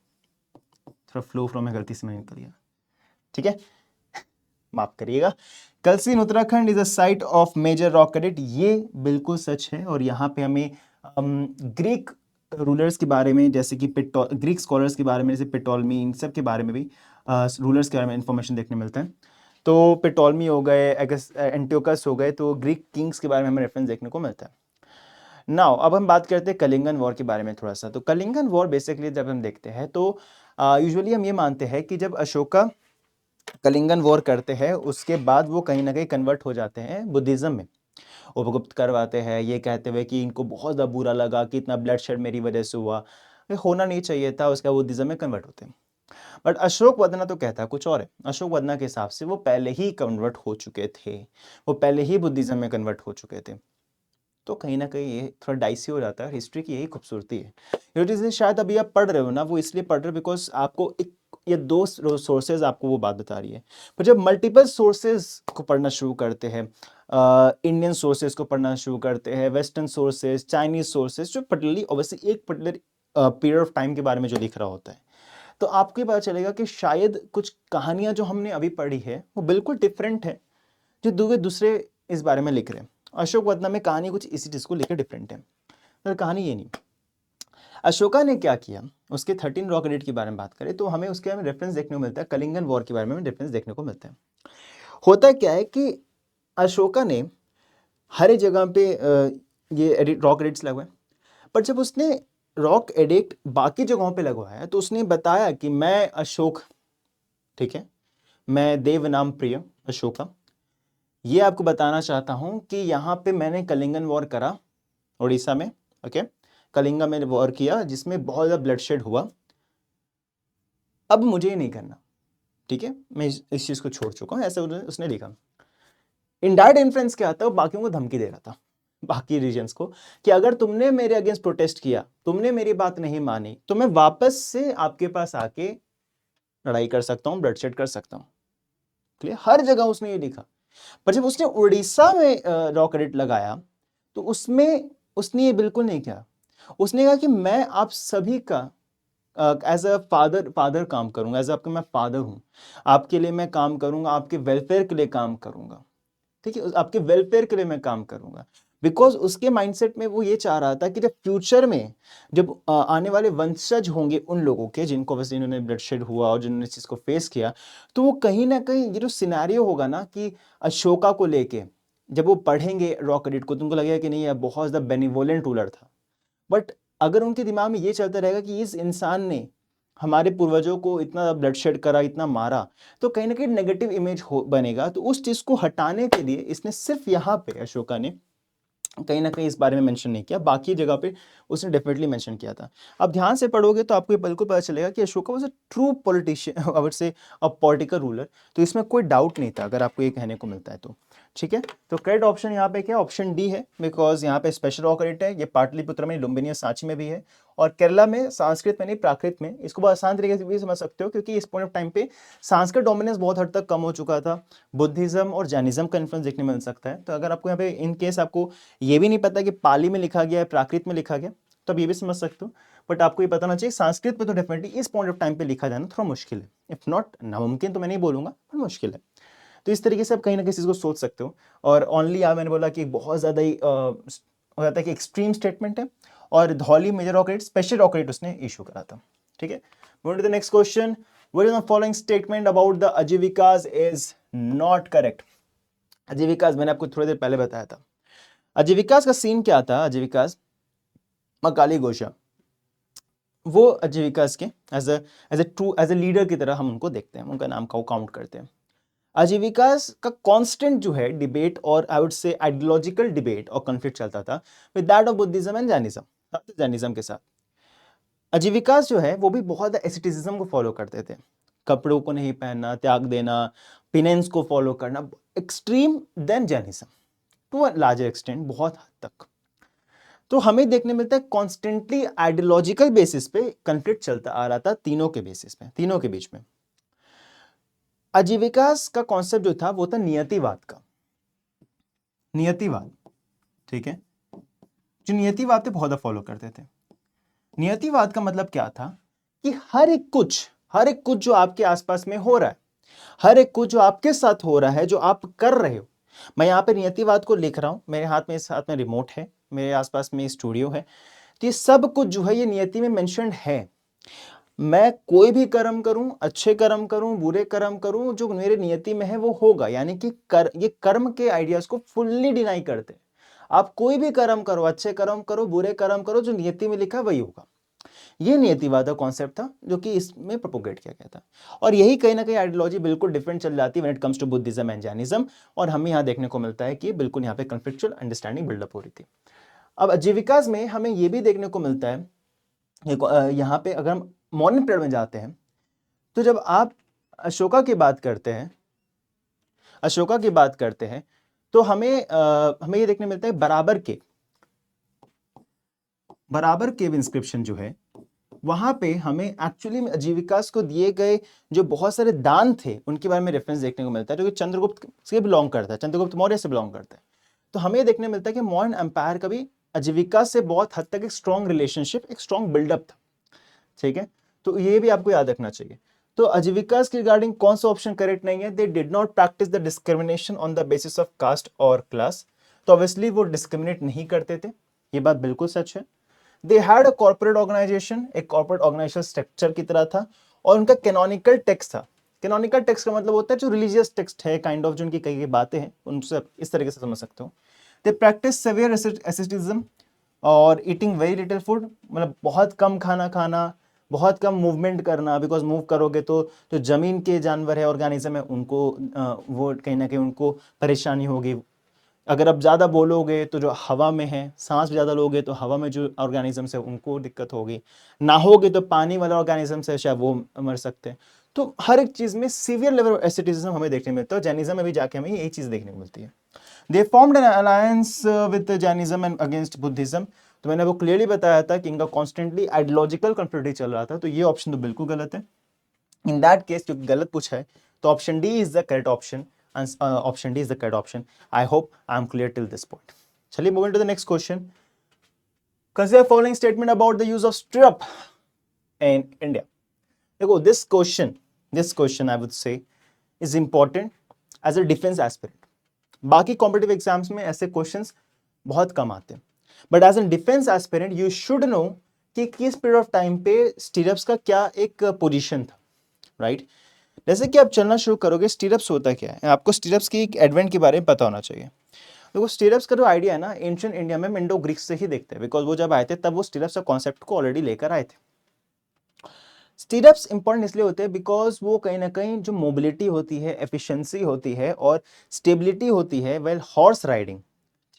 थोड़ा फ्लो में गलती से मैंने निकल गया, ठीक है, माफ करिएगा। Kalsi in Uttarakhand is a site of major rock एडिट, ये बिल्कुल सच है। और यहाँ पे हमें ग्रीक रूलर्स के बारे में, जैसे कि ग्रीक स्कॉलर्स के बारे में, जैसे पिटोलमी, इन सब के बारे में भी रूलर्स के बारे में इंफॉर्मेशन देखने मिलता है। तो पिटोलमी हो गए, एंटियोकस हो गए, तो ग्रीक किंग्स के बारे में हमें रेफरेंस देखने को मिलता है। नाउ अब हम बात करते हैं कलिंगन वॉर के बारे में थोड़ा सा। तो कलिंगन वॉर बेसिकली जब हम देखते हैं तो यूजुअली हम ये मानते हैं कि जब अशोका कलिंगन वॉर करते हैं उसके बाद वो कहीं ना कहीं कन्वर्ट हो जाते हैं बुद्धिज्म में। उपगुप्त करवाते हैं ये कहते हुए कि इनको बहुत ज़्यादा बुरा लगा कि इतना ब्लड शेड मेरी वजह से हुआ, ये होना नहीं चाहिए था, उसका बुद्धिज्म में कन्वर्ट होते हैं। बट अशोक वदना तो कहता है कुछ और है। अशोक वदना के हिसाब से वो पहले ही कन्वर्ट हो चुके थे, वो पहले ही बुद्धिज्म में कन्वर्ट हो चुके थे। तो कहीं ना कहीं ये थोड़ा डाइसी हो जाता है, हिस्ट्री की यही खूबसूरती है। ये चीज़ें शायद अभी आप पढ़ रहे हो ना, वो इसलिए पढ़ रहे हो बिकॉज आपको एक ये दो सोर्सेज आपको वो बात बता रही है। पर जब मल्टीपल सोर्सेज को पढ़ना शुरू करते हैं, इंडियन सोर्सेज को पढ़ना शुरू करते हैं, वेस्टर्न सोर्सेज, चाइनीज सोर्सेज, जो पर्टिकुलरली ऑब्वियसली एक पर्टिकुलर पीरियड ऑफ टाइम के बारे में जो लिख रहा होता है, तो आपको पता चलेगा कि शायद कुछ कहानियां जो हमने अभी पढ़ी है वो बिल्कुल डिफरेंट है जो दूसरे इस बारे में लिख रहे हैं। अशोक वदना में कहानी कुछ इसी चीज को लेकर डिफरेंट है, तो कहानी ये नहीं। अशोका ने क्या किया, उसके 13 रॉक एडिट के बारे में बात करें तो हमें उसके बारे में रेफरेंस देखने को मिलता है, कलिंगन वॉर के बारे में रेफरेंस देखने को मिलता है। होता क्या है कि अशोका ने हर एक जगह पे ये रॉक एडिट्स लगवाए, पर जब उसने रॉक एडिक्ट बाकी जगहों पे लगवाया तो उसने बताया कि मैं अशोक, ठीक है, मैं देव नाम प्रिय अशोका, ये आपको बताना चाहता हूं कि यहाँ पे मैंने कलिंगन वॉर करा उड़ीसा में, ओके, कलिंगा में वॉर किया जिसमें बहुत ज़्यादा ब्लडशेड हुआ, अब मुझे ये नहीं करना, ठीक है, मैं इस चीज़ को छोड़ चुका हूँ, ऐसे उसने लिखा। इनडायरेक्ट इन्फ्लुएंस क्या आता है, वो बाकियों को धमकी दे रहा था, बाकी रीजन्स को, कि अगर तुमने मेरे अगेंस्ट प्रोटेस्ट किया, तुमने मेरी बात नहीं मानी, तो मैं वापस से आपके पास आके लड़ाई कर सकता हूँ, ब्लडशेड कर सकता हूँ। क्लियर, हर जगह उसने ये लिखा। पर जब उसने उड़ीसा में रॉक एडिट लगाया तो उसमें उसने ये बिल्कुल नहीं किया। उसने कहा कि मैं आप सभी का एज अ फादर काम करूंगा, एज आपका मैं फादर हूं, आपके लिए मैं काम करूंगा, आपके वेलफेयर के लिए काम करूंगा, ठीक है, आपके वेलफेयर के लिए मैं काम करूंगा। बिकॉज उसके माइंडसेट में वो ये चाह रहा था कि जब फ्यूचर में जब आने वाले वंशज होंगे उन लोगों के जिनको वैसे इन्होंने ब्लडशेड हुआ और जिन्होंने इस चीज को फेस किया, तो वो कहीं ना कहीं ये जो सिनेरियो होगा ना कि अशोका को लेके जब वो पढ़ेंगे रॉक एडिक्ट को तो उनको लगेगा कि नहीं यह बहुत ज़्यादा बेनिवोलेंट रूलर था। बट अगर उनके दिमाग में ये चलता रहेगा कि इस इंसान ने हमारे पूर्वजों को इतना ब्लडशेड करा, इतना मारा, तो कहीं ना कहीं नेगेटिव इमेज हो बनेगा। तो उस चीज़ को हटाने के लिए इसने सिर्फ यहाँ पे अशोका ने कहीं ना कहीं इस बारे में मेंशन नहीं किया, बाकी जगह पे उसने डेफिनेटली मेंशन किया था। अब ध्यान से पढ़ोगे तो आपको ये बिल्कुल पता चलेगा कि Ashoka was a true politician, I would से अ पॉलिटिकल रूलर। तो इसमें कोई डाउट नहीं था अगर आपको ये कहने को मिलता है तो। ठीक है, तो करेक्ट ऑप्शन यहाँ पे क्या, ऑप्शन डी है, बिकॉज यहाँ पे स्पेशल ऑकरेट है। ये पाटलिपुत्र में, लुम्बिनी और सांची में भी है, और केरला में संस्कृत में नहीं प्राकृत में। इसको बहुत आसान तरीके से भी समझ सकते हो क्योंकि इस पॉइंट ऑफ टाइम पे संस्कृत डोमिनेंस बहुत हद तक कम हो चुका था, बुद्धिज्म और जैनिज्म का इन्फ्लुएंस देखने में मिल सकता है। तो अगर आपको यहाँ पे इन केस आपको ये भी नहीं पता कि पाली में लिखा गया है प्राकृत में लिखा गया, तो आप ये भी समझ सकते हो। बट आपको ये पता ना चाहिए संस्कृत में तो डेफिनेटली इस पॉइंट ऑफ टाइम पे लिखा जाना थोड़ा मुश्किल है, इफ नॉट नामुमकिन तो मैं नहीं बोलूंगा, पर मुश्किल है। तो इस तरीके से आप कहीं ना कहीं चीज को सोच सकते हो। और ओनली मैंने बोला कि बहुत ज्यादा ही हो जाता है कि एक्सट्रीम स्टेटमेंट है, और Dhauli major rock edict special rock edict उसने इशू करा था। ठीक है, moving to the next question, which of the following statement about the Ajivikas is not correct. Ajivikas मैंने आपको थोड़ी देर पहले बताया था। आजीविकास का सीन क्या था, आजीविकास मकाली गोशा, वो आजीविकास के एज ए लीडर की तरह हम उनको देखते हैं, उनका नाम को काउंट करते हैं। आजीविकास का कांस्टेंट जो है डिबेट और आई वुड से आइडियोलॉजिकल डिबेट और कॉन्फ्लिक्ट चलता था with that of Buddhism and Jainism, Jainism के साथ। आजीविकास जो है वो भी बहुत एस्केटिज्म को फॉलो करते थे, कपड़ों को नहीं पहनना, त्याग देना, पिनेंस को फॉलो करना, extreme then Jainism to a larger extent, बहुत हद तक। तो हमें देखने मिलता है कॉन्स्टेंटली आइडियोलॉजिकल बेसिस पे कंफ्लिक्ट चलता आ रहा था तीनों के बेसिस पे, तीनों के बीच में। आजीविकास का कॉन्सेप्ट जो था वो था नियतिवाद का, नियतिवाद। ठीक है, जो नियतिवाद थे बहुत फॉलो करते थे। नियतिवाद का मतलब क्या था कि हर एक कुछ जो आपके आसपास में हो रहा है, हर एक कुछ जो आपके साथ हो रहा है, जो आप कर रहे हो, मैं यहां पे नियतिवाद को लिख रहा हूं, मेरे हाथ में, इस हाथ में रिमोट है, मेरे आसपास में स्टूडियो है, तो ये सब कुछ जो है ये नियति में मेंशन्ड है। मैं कोई भी कर्म करूं, अच्छे कर्म करूं, बुरे कर्म करूं, जो मेरे नियति में है वो होगा। यानी कि ये कर्म के आइडियाज को फुल्ली डिनाई करते हैं। आप कोई भी कर्म करो, अच्छे कर्म करो, बुरे कर्म करो, जो नियति में लिखा वही होगा। ये नियतिवाद का कॉन्सेप्ट था जो कि इसमें प्रोपोगेट किया गया था। और यही कहीं ना कहीं आइडियोलॉजी बिल्कुल डिफरेंट चल जाती है when it comes to Buddhism and Jainism, और हमें यहाँ देखने को मिलता है कि बिल्कुल यहाँ पे कॉन्फ्लिक्चुअल अंडरस्टैंडिंग बिल्डअप हो रही थी। अब आजीविकास में हमें ये भी देखने को मिलता है, यहाँ पे अगर हम मॉडर्न पीरियड में जाते हैं, तो जब आप अशोका की बात करते हैं, अशोका की बात करते हैं, तो हमें ये देखने मिलता है बराबर केव इंस्क्रिप्शन जो है, वहां पे हमें एक्चुअली में आजीविकास को दिए गए जो बहुत सारे दान थे उनके बारे में रेफरेंस देखने को मिलता है, जो कि चंद्रगुप्त से बिलोंग करता है, चंद्रगुप्त मौर्य से बिलोंग करता है। तो हमें देखने मिलता है कि मॉडर्न एम्पायर का भी आजीविका से बहुत हद तक एक स्ट्रॉन्ग रिलेशनशिप, एक स्ट्रॉन्ग बिल्डअप था। ठीक है, तो ये भी आपको याद रखना चाहिए। तो आजीविकास के रिगार्डिंग कौन सा ऑप्शन करेक्ट नहीं है, they did not practice the discrimination on the basis of caste और क्लास। तो ऑब्वियसली वो डिस्क्रिमिनेट नहीं करते थे, ये बात बिल्कुल सच है। They had a corporate organization, एक कॉर्पोरेट ऑर्गेनाइजेशन स्ट्रक्चर की तरह था, और उनका कैनोनिकल टेक्स्ट था। कैनोनिकल टेक्स्ट का मतलब होता है जो रिलीजियस टेक्स्ट है, काइंड ऑफ जो उनकी कई बातें हैं, उनसे इस तरीके से समझ सकते हो। दे प्रैक्टिस सेवियर एसेटिज्म और ईटिंग वेरी लिटिल फूड, मतलब बहुत कम खाना खाना, बहुत कम मूवमेंट करना, बिकॉज मूव करोगे तो जो जमीन के जानवर है, ऑर्गेनिज्म है, उनको वो कहीं ना कहीं उनको परेशानी होगी। अगर आप ज़्यादा बोलोगे तो जो हवा में है, सांस ज़्यादा लोगे तो हवा में जो ऑर्गेनिजम्स है उनको दिक्कत होगी, नाहोगे तो पानी वाले ऑर्गेनिजम्स है शायद वो मर सकते हैं। तो हर एक चीज़ में सीवियर लेवल ऑफ एसेटिज्म हमें देखने मिलता है। जैनिज्म में भी जाके हमें यही चीज़ देखने को मिलती है। दे formed an alliance with Jainism and against Buddhism. तो मैंने वो क्लियरली बताया था कि इनका कॉन्स्टेंटली आइडियोलॉजिकल कॉन्फ्लिक्ट चल रहा था, तो ये ऑप्शन तो बिल्कुल गलत है। इन दैट केस क्योंकि गलत पूछा है, तो option D is the correct option, option D is the correct option. I hope I am clear till this point. चलिए moving to the next question, consider following statement about the use of stirrup in India. देखो this question I would say is important as a defence aspirant. बाकी competitive exams में ऐसे questions बहुत कम आते हैं, but as an defence aspirant you should no कि किस पीरियड ऑफ टाइम पे स्टिरअप्स का क्या एक पोजीशन था, राइट? जैसे कि आप चलना शुरू करोगे, स्टिरअप्स होता क्या है, आपको स्टिरअप्स की एक एडवेंट के बारे में पता होना चाहिए। तो वो स्टीरप्स का जो आइडिया है ना, एंशिएंट इंडिया में इंडो ग्रीक से ही देखते हैं, बिकॉज वो जब आए थे तब वो स्टीरप्स का कॉन्सेप्ट को ऑलरेडी लेकर आए थे। स्टीरप्स इंपॉर्टेंट इसलिए होते हैं बिकॉज वो कहीं ना कहीं जो मोबिलिटी होती है, एफिशिएंसी होती है और स्टेबिलिटी होती है वेल हॉर्स राइडिंग,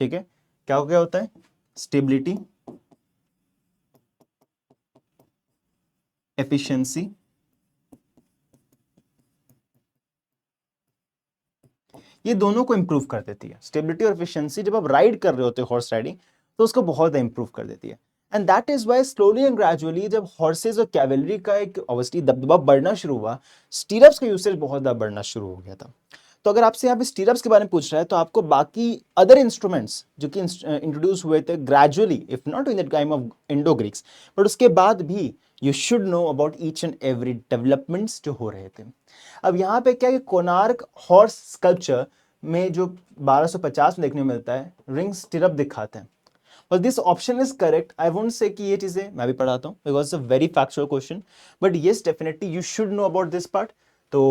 ठीक है, क्या होता है, स्टेबिलिटी, एफिशिएंसी, ये दोनों को इंप्रूव कर देती है। स्टेबिलिटी और एफिशिएंसी जब आप राइड कर रहे होते हो हॉर्स राइडिंग, तो उसको बहुत इंप्रूव कर देती है। And that is why slowly and gradually जब हॉर्सेज और कैवलरी का एक ऑब्वियसली दबदबा बढ़ना शुरू हुआ, स्टीरप्स का यूसेज बहुत ज्यादा बढ़ना शुरू हो गया था। तो अगर आपसे यहाँ पे स्टीरप्स के बारे में पूछ रहा है, तो आपको बाकी अदर इंस्ट्रूमेंट्स जो कि इंट्रोड्यूस हुए थे gradually, if not in the time of Indo Greeks, but उसके बाद भी you should know about each and every developments जो हो रहे थे। अब यहाँ पे क्या है, कोणार्क हॉर्स स्कल्पचर में जो 1250 में देखने को मिलता है, रिंग स्टिरअप दिखाते हैं। But this option is correct. I won't say कि ये चीजें मैं भी पढ़ाता हूँ because it's a very factual question. But yes, definitely you should know about this part. तो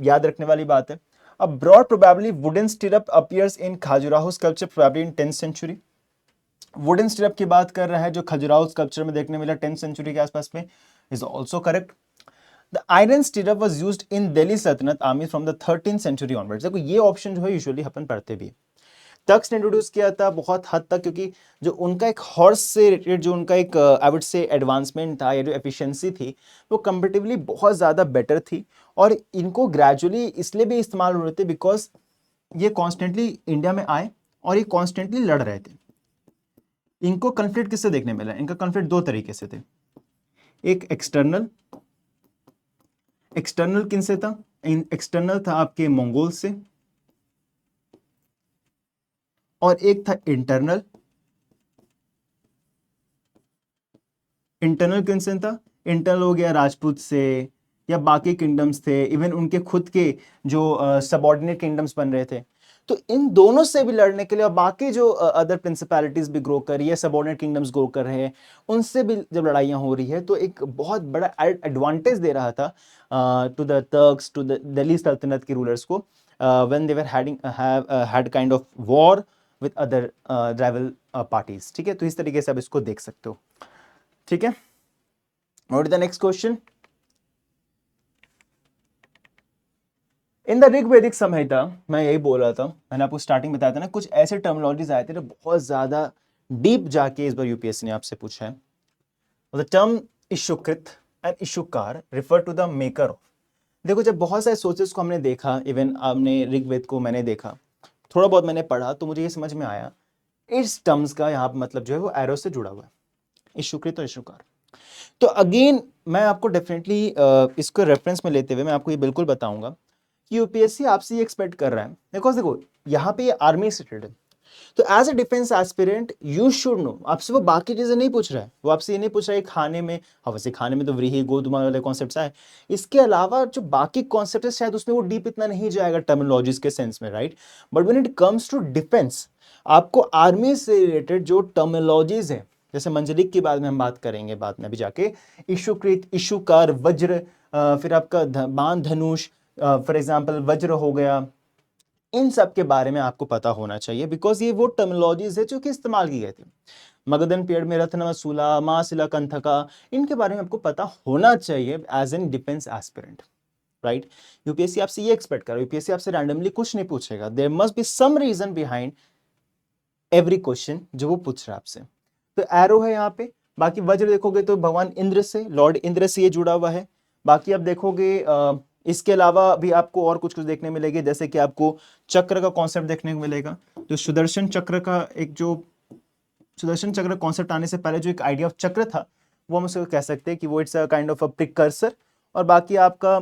याद रखने वाली बात है। A broad probably wooden stirrup appears in Khajuraho sculpture probably in 10th century. Wooden stirrup की बात कर रहा है जो खजुराहो स्कल्पचर में देखने मिला 10th century के आसपास में, is also correct. The iron stirrup was used in Delhi Sultanate army from the 13th century onwards. देखो ये ऑप्शन जो है यूजुअली अपन पढ़ते भी, तक्स ने इंट्रोड्यूस किया था बहुत हद तक, क्योंकि जो उनका एक हॉर्स से रिलेटेड जो उनका एक आई वुड से एडवांसमेंट था या जो एफिशिएंसी थी वो कंपैरेटिवली बहुत ज़्यादा बेटर थी। और इनको ग्रेजुअली इसलिए भी इस्तेमाल हो रहे थे बिकॉज ये कॉन्स्टेंटली इंडिया में आए और ये कॉन्स्टेंटली लड़ रहे थे। इनको कन्फ्लिक्ट किससे देखने मिला? इनका कन्फ्लिक्ट दो तरीके से थे, एक एक्सटर्नल, एक्सटर्नल किनसे था? एक्सटर्नल था आपके मंगोल से, और एक था इंटरनल। इंटरनल किनसे था? इंटरनल हो गया राजपूत से या बाकी किंगडम्स थे, इवन उनके खुद के जो सबऑर्डिनेट किंगडम्स बन रहे थे, तो इन दोनों से भी लड़ने के लिए, और बाकी जो अदर प्रिंसिपैलिटीज भी ग्रो कर रही है, सबऑर्डिनेट किंगडम्स ग्रो कर रहे हैं, उनसे भी जब लड़ाइयाँ हो रही है तो एक बहुत बड़ा एडवांटेज दे रहा था to the Turks, to the Delhi Sultanat के रूलर्स को, when they were had kind of war with other rival parties. ठीक है, तो इस तरीके से आप इसको देख सकते हो। ठीक है, what is the next question? In the Rigvedic Samhita, मैं यही बोल रहा था, मैंने आपको स्टार्टिंग बताया था ना, कुछ ऐसे टर्मिनोलॉजीज आए थे जो बहुत ज्यादा डीप जाके इस बार यूपीएससी ने आपसे पूछा है। The term Ishukrit and Ishukar refer to the maker of. देखो, जब बहुत सारे सोर्सेस को हमने देखा, इवन आपने ऋग्वेद को मैंने देखा, थोड़ा बहुत मैंने पढ़ा, तो मुझे ये समझ में आया इस टर्म्स का यहाँ पर मतलब जो है वो एरो से जुड़ा हुआ है, इशुकृत और इशुकार। तो अगेन मैं आपको डेफिनेटली इसको रेफरेंस में लेते हुए मैं आपको ये बिल्कुल बताऊंगा कि यूपीएससी आपसे ये एक्सपेक्ट कर रहा है, बिकॉज देखो यहाँ पे ये आर्मी से रिलेटेड है, तो as a defence aspirant you should know. आपसे वो बाकी चीजें नहीं पूछ रहा है, वो आपसे ये नहीं पूछ रहा है खाने में, हाँ वैसे खाने में तो व्रीहि गोधुमा वाले कॉन्सेप्ट आए, इसके अलावा जो बाकी कॉन्सेप्ट है शायद उसमें वो डीप इतना नहीं जाएगा टर्मिनोलॉजीज के सेंस में, right? But when it comes to defence, आपको आर्मी से रिलेटेड जो टर्मिनोलॉजीज है, जैसे मंजलिक के बारे में हम बात करेंगे बाद में अभी जाके, इशुकृत, इशुकार, वज्र, फिर आपका बाण धनुष, फॉर एग्जाम्पल वज्र हो गया, इन सब के बारे में आपको पता होना चाहिए, बिकॉज ये वो टर्मिनोलॉजीज है जो कि इस्तेमाल की गई थी। मगधन पीरियड में रत्नमसूला, मासिला कंथका, इनके बारे में आपको पता होना चाहिए as an defence aspirant, right? UPSC आपसे ये एक्सपेक्ट कर रहा है, यूपीएससी आपसे रैंडमली कुछ नहीं पूछेगा, there must be some reason behind every question जो वो पूछ रहा है आपसे। तो एरो है यहाँ पे, बाकी वज्र देखोगे तो भगवान इंद्र से, लॉर्ड इंद्र से ये जुड़ा हुआ है। बाकी आप देखोगे इसके अलावा भी आपको और कुछ कुछ देखने मिलेगी, जैसे कि आपको चक्र का कॉन्सेप्ट देखने को मिलेगा, जो सुदर्शन चक्र का एक जो सुदर्शन चक्र कॉन्सेप्ट आने से पहले जो एक आइडिया ऑफ चक्र था, वो हम उसको कह सकते हैं कि वो it's a kind of a precursor. और बाकी आपका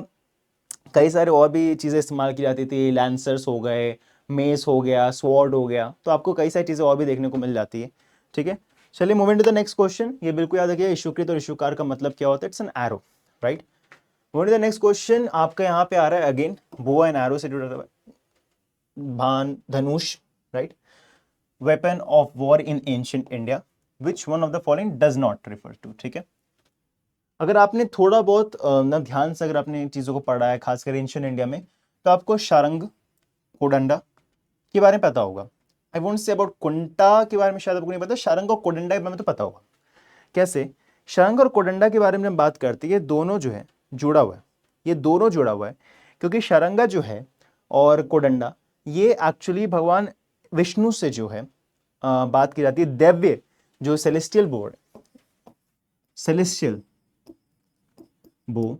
कई सारे और भी चीज़ें इस्तेमाल की जाती थी, लैंसर्स हो गए, मेस हो गया, स्वॉर्ड हो गया, तो आपको कई सारी चीज़ें और भी देखने को मिल जाती है। ठीक है, चलिए moving to the next question. ये बिल्कुल याद रखिए, इशुकृत और इशुकार का मतलब क्या होता है, it's an arrow, right? Moving to the next question, आपका यहाँ पे आ रहा है अगेन बो एंड एरो से जुड़ा हुआ बाण धनुष, right? Weapon of war in ancient India, which one of the following does not refer to. ठीक है, अगर आपने थोड़ा बहुत ना ध्यान से अगर आपने चीज़ों को पढ़ा है, खासकर एंशिएंट इंडिया में, तो आपको शारंग, कोडंडा के बारे में पता होगा। आई वोंट से अबाउट कुंटा के बारे में शायद आपको नहीं पता, शारंग और कोडंडा के बारे में तो पता होगा। कैसे? शारंग और कोडंडा के बारे में हम बात करते हैं, ये दोनों जो है जुड़ा हुआ है, ये दोनों जुड़ा हुआ है, क्योंकि शारंगा जो है और कोडंडा ये एक्चुअली भगवान विष्णु से जो है बात की जाती है, दैव्य जो सेलेस्टियल बोर्ड, सेलेस्टियल बो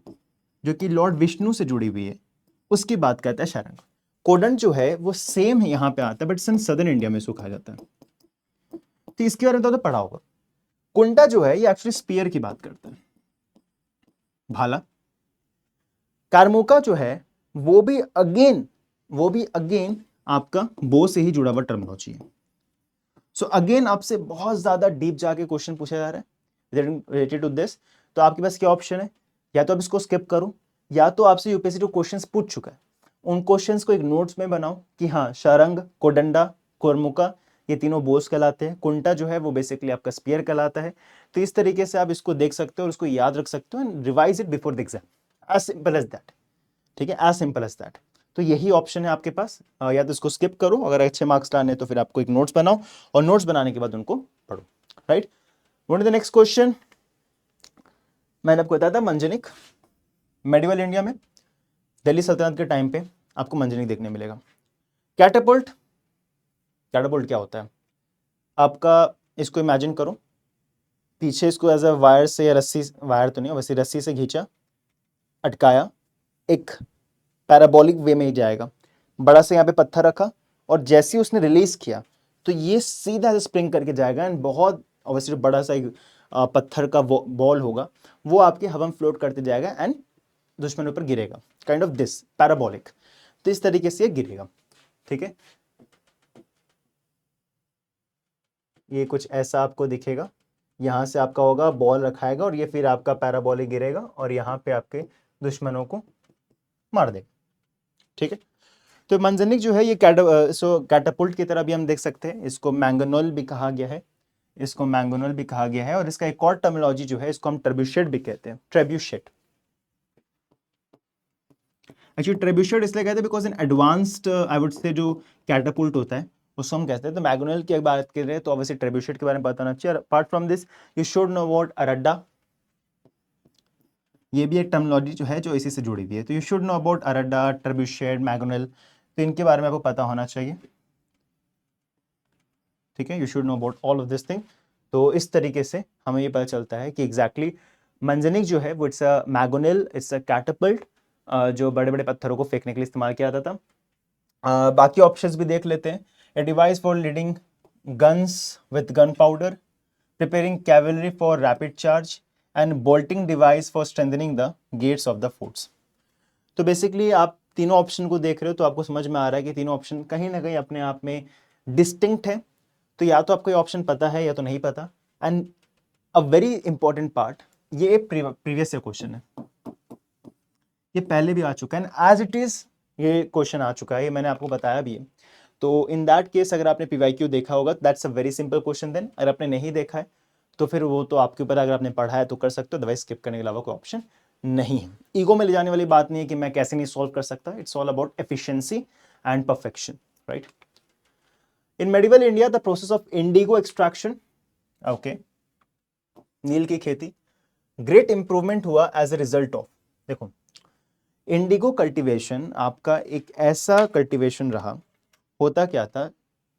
जो कि लॉर्ड विष्णु से जुड़ी हुई है, उसकी बात करता है शारंग। कोडंड जो है वो सेम है, यहां पे आता है बट सन सदर्न इंडिया में इसको कहा जाता है, तो इसके बारे में तो पढ़ा होगा। कुंटा जो है ये एक्चुअली स्पीयर की बात करता है, भाला। कार्मुका जो है वो भी अगेन आपका बो से ही जुड़ा हुआ टर्मिनोलॉजी है। सो अगेन आपसे बहुत ज्यादा डीप जाके क्वेश्चन पूछा जा रहा है रिलेटेड टू दिस, तो आपके पास क्या ऑप्शन है, या तो आप इसको स्किप करो, या तो आपसे यूपीएससी जो क्वेश्चंस पूछ चुका है उन क्वेश्चंस को एक नोट्स में बनाओ कि हाँ शारंग, कोडंडा, कोरमुका ये तीनों बोस कहलाते हैं, कुंटा जो है वो बेसिकली आपका स्पीयर कहलाता है। तो इस तरीके से आप इसको देख सकते हो और उसको याद रख सकते हो and revise it before the exam, as simple as that. ठीक है, एज सिंपल एज दैट। तो यही ऑप्शन है आपके पास, या तो इसको स्किप करो, अगर अच्छे मार्क्स लाने तो फिर आपको एक नोट्स बनाओ और नोट्स बनाने के बाद उनको पढ़ो। Right, what is the next question? मैंने आपको बताया था मंजनिक, मेडिवल इंडिया में दिल्ली सल्तनत के टाइम पे आपको मंजनिक देखने मिलेगा। कैटापुल्ट, कैटापुल्ट क्या होता है आपका, इसको इमेजिन करो, पीछे इसको एज अ वायर से, या रस्सी, वायर तो नहीं वैसे रस्सी से खींचा, अटकाया, एक पैराबोलिक वे में ही जाएगा, बड़ा सा यहाँ पे पत्थर रखा और जैसे ही उसने रिलीज किया तो ये सीधा स्प्रिंग करके जाएगा एंड बहुत ऑब्वियसली बड़ा सा एक पत्थर का बॉल होगा, वो आपके हवा में फ्लोट करते जाएगा एंड दुश्मन ऊपर गिरेगा, काइंड ऑफ दिस पैराबोलिक। तो इस तरीके से गिरेगा। ठीक है, ये कुछ ऐसा आपको दिखेगा, यहां से आपका होगा बॉल रखाएगा और ये फिर आपका पैराबोलिक गिरेगा और यहाँ पे आपके दुश्मनों को मार देगा। ठीक है, तो मंजनिक जो है ये कैटापुल्ट की तरह भी हम देख सकते हैं, इसको मैंगनोल भी कहा गया है, इसको मैंगनोल भी कहा गया है, और इसका एक और टर्मिनोलॉजी जो है इसको हम ट्रेब्यूशेट भी कहते हैं, ट्रेब्यूशेट। एक्चुअली ट्रेब्यूशेट इसलिए कहते हैं because in advanced I would से जो कैटापुल्ट होता है उसको हम कहते हैं। तो मैंगनोल की बात कर रहे हैं तो ऑब्वियसली ट्रेब्यूशेट के बारे में बताना चाहिए। Apart from this you should know about Aradda, ये भी एक टर्मिनोलॉजी जो है जो इसी से जुड़ी हुई है। तो यू शुड नो अबाउट अरड्डा, ट्रेब्यूशेट, मैंगनोल, तो इनके बारे में आपको पता होना चाहिए। ठीक है, you should know about all of this thing. तो इस तरीके से हमें ये पता चलता है कि एग्जैक्टली मंजनिक जो है वो it's a मैगोनिल, it's a Catapult, जो बड़े बड़े पत्थरों को फेंकने के लिए इस्तेमाल किया जाता था। बाकी ऑप्शंस भी देख लेते हैं। A device for leading guns with gun powder, preparing cavalry for rapid charge and bolting device for strengthening the gates of the forts. तो बेसिकली आप तीनों ऑप्शन को देख रहे हो तो आपको समझ में आ रहा है कि तीनों ऑप्शन कहीं ना कहीं अपने आप में डिस्टिंक्ट है। तो या तो आपको ये ऑप्शन पता है या तो नहीं पता। And a very important part, ये प्रीवियस ईयर क्वेश्चन है, ये पहले भी आ चुका है, एज इट इज ये क्वेश्चन आ चुका है, ये मैंने आपको बताया भी है। तो इन दैट केस अगर आपने पीवाईक्यू देखा होगा that's a very simple question. Then अगर आपने नहीं देखा है तो फिर वो तो आपके ऊपर, अगर आपने पढ़ा है तो कर सकते हो, अदरवाइज स्किप करने के अलावा कोई ऑप्शन नहीं है। ईगो में ले जाने वाली बात नहीं है कि मैं कैसे नहीं सॉल्व कर सकता, it's all about efficiency and perfection, right. In medieval India the process of indigo extraction, okay, नील की खेती, ग्रेट इंप्रूवमेंट हुआ एज ए रिजल्ट ऑफ, देखो इंडिगो कल्टीवेशन आपका एक ऐसा कल्टीवेशन रहा, होता क्या था,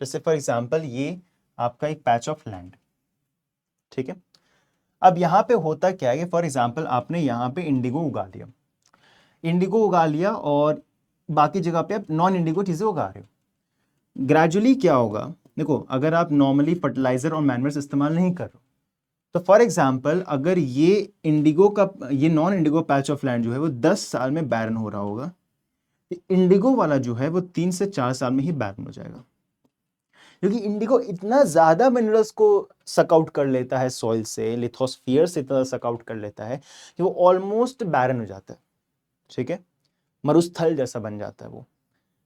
जैसे फॉर एग्जांपल ये आपका एक पैच ऑफ लैंड, ठीक है। अब यहाँ पे होता क्या है, फॉर एग्जांपल आपने यहाँ पे इंडिगो उगा लिया, इंडिगो उगा लिया और बाकी जगह पे आप नॉन इंडिगो चीजें उगा रहे हो। ग्रेजुअली क्या होगा, देखो अगर आप नॉर्मली फर्टिलाइजर और मैन्यूअर्स इस्तेमाल नहीं कर रहे हो, तो फॉर एग्जांपल अगर ये इंडिगो का, ये non Indigo patch of land जो है वो 10 साल में बैरन हो रहा होगा, इंडिगो वाला जो है वो 3 से 4 साल में ही बैरन हो जाएगा, क्योंकि इंडिगो इतना ज्यादा मिनरल्स को सकआउट कर लेता है सॉइल से, लिथोस्फीयर से इतना सकआउट कर लेता है कि वो ऑलमोस्ट बैरन हो जाता है, ठीक है, मरुस्थल जैसा बन जाता है वो।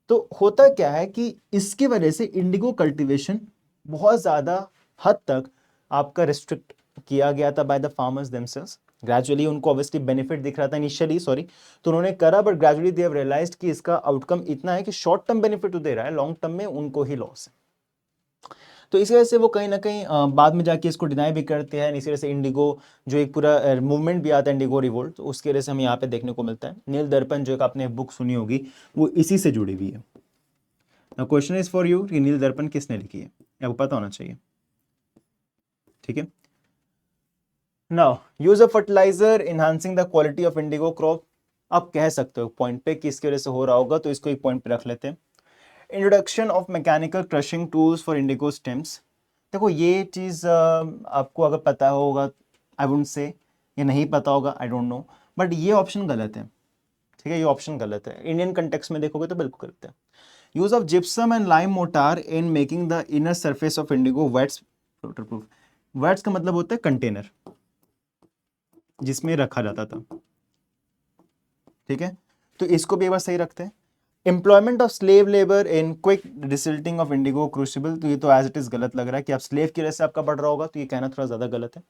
तो होता क्या है कि इसकी वजह से इंडिगो कल्टीवेशन बहुत ज्यादा हद तक आपका रिस्ट्रिक्ट किया गया था by the farmers themselves. Gradually उनको ऑब्वियसली बेनिफिट दिख रहा था इनिशियली, सॉरी, तो उन्होंने करा, but gradually they have realised कि इसका आउटकम इतना है कि शॉर्ट टर्म बेनिफिट तो दे रहा है, लॉन्ग टर्म में उनको ही लॉस है। तो इसी वजह से वो कहीं ना कहीं बाद में जाके इसको डिनाई भी करते हैं। इसी वजह से इंडिगो जो एक पूरा मूवमेंट भी आता है इंडिगो रिवोल्ट, तो उसकी वजह से हमें यहाँ पे देखने को मिलता है। नील दर्पण जो एक आपने बुक सुनी होगी वो इसी से जुड़ी हुई है। क्वेश्चन इज फॉर यू कि नील दर्पण किसने लिखी है, आपको पता होना चाहिए। ठीक है, now use of fertiliser enhancing the quality of indigo crop. आप कह सकते हो पॉइंट पे कि इसकी वजह से हो रहा होगा, तो इसको एक पॉइंट पे रख लेते हैं। Introduction of mechanical crushing tools for Indigo stems. देखो ये चीज़ आपको अगर पता होगा, आई वुडंट से ये नहीं पता होगा, आई डोंट नो, बट ये ऑप्शन गलत है। ठीक है, ये ऑप्शन गलत है, इंडियन कंटेक्स्ट में देखोगे तो बिल्कुल गलत है। Use of gypsum and lime mortar in making the inner surface of indigo vats waterproof. Vats का मतलब होता है कंटेनर जिसमें रखा जाता था। ठीक है, तो इसको भी एक बार सही रखते हैं। Employment of slave labour in quick desilting of Indigo crucible, तो ये तो एज इट इज गलत लग रहा है कि आप स्लेव की वजह से आपका बढ़ रहा होगा, तो ये कहना थोड़ा ज्यादा गलत है।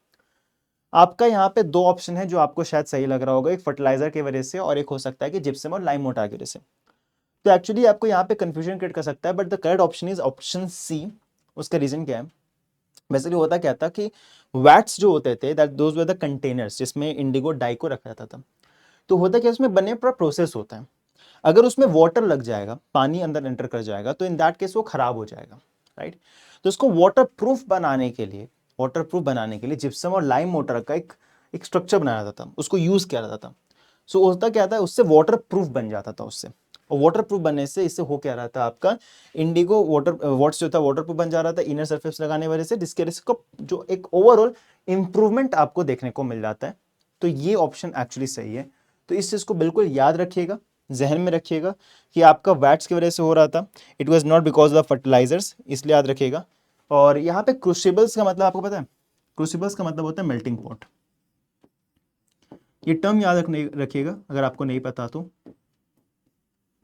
आपका यहाँ पे दो ऑप्शन है जो आपको शायद सही लग रहा होगा, एक फर्टिलाइजर की वजह से और एक हो सकता है कि जिप्सम और लाइम मोटार की वजह से। तो एक्चुअली आपको यहाँ पे कंफ्यूजन क्रिएट कर सकता है, but the correct option is option C. उसका रीजन क्या है, बेसिकली होता क्या था कि वैट्स जो होते थे that those were the containers जिसमें इंडिगो डाई को रखा जाता था। तो होता क्या, उसमें बनने पूरा प्रोसेस होता है। अगर उसमें वाटर लग जाएगा, पानी अंदर एंटर कर जाएगा, तो इन दैट केस वो खराब हो जाएगा, राइट। तो उसको वाटर प्रूफ बनाने के लिए जिप्सम और लाइम मोटर का एक स्ट्रक्चर बनाया जाता था, उसको यूज किया जाता था। सो होता क्या था, उससे वाटर प्रूफ बन जाता था उससे, और वाटर प्रूफ बनने से इससे हो क्या रहा था, आपका इंडिगो वाट्स जो था वाटर प्रूफ बन जा रहा था इनर सरफेस लगाने वजह से, जिसके वजह से जो एक ओवरऑल इंप्रूवमेंट आपको देखने को मिल जाता है। तो ये ऑप्शन एक्चुअली सही है। तो इस चीज को बिल्कुल याद रखिएगा, जहन में रखिएगा कि आपका वैट्स की वजह से हो रहा था, it was not because of fertilisers, इसलिए याद रखिएगा। और यहाँ पे क्रूसिबल्स का मतलब आपको पता है, क्रूसिबल्स का मतलब होता है मेल्टिंग पॉट। ये टर्म याद रखिएगा अगर आपको नहीं पता तो,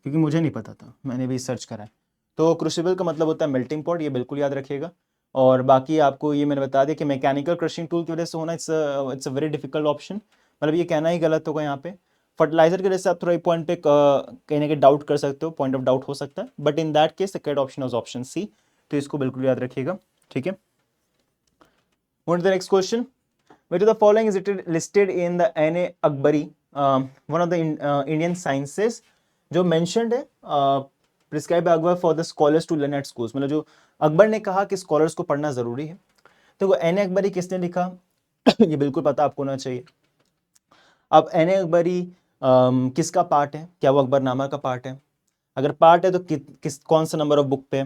क्योंकि मुझे नहीं पता था, मैंने भी सर्च करा है। तो क्रूसिबल का मतलब होता है मेल्टिंग पॉट, ये बिल्कुल याद रखिएगा। और बाकी आपको ये मैंने बता दिया कि मैकेनिकल क्रशिंग टूल की वजह से होना it's a very difficult option, मतलब ये कहना ही गलत होगा यहाँ पे। फर्टिलाइजर की वजह से आप थोड़ा पॉइंट पे कहीं ना कहीं डाउट कर सकते हो, पॉइंट ऑफ डाउट हो सकता है, but in that case the correct option is option C. तो इसको बिल्कुल याद रखिएगा। ठीक है, Move to the next question. Which of the following is listed in the N.A. Akbari, one of the Indian sciences, जो mentioned है prescribed by Akbar for the scholars to learn at schools, मतलब जो अकबर ने कहा कि scholars को पढ़ना जरूरी है। तो एन अकबरी किसने लिखा ये बिल्कुल पता आपको होना चाहिए। अब एन अकबरी किसका पार्ट है, क्या वो अकबरनामा का पार्ट है? अगर पार्ट है तो कौन सा नंबर ऑफ बुक पे?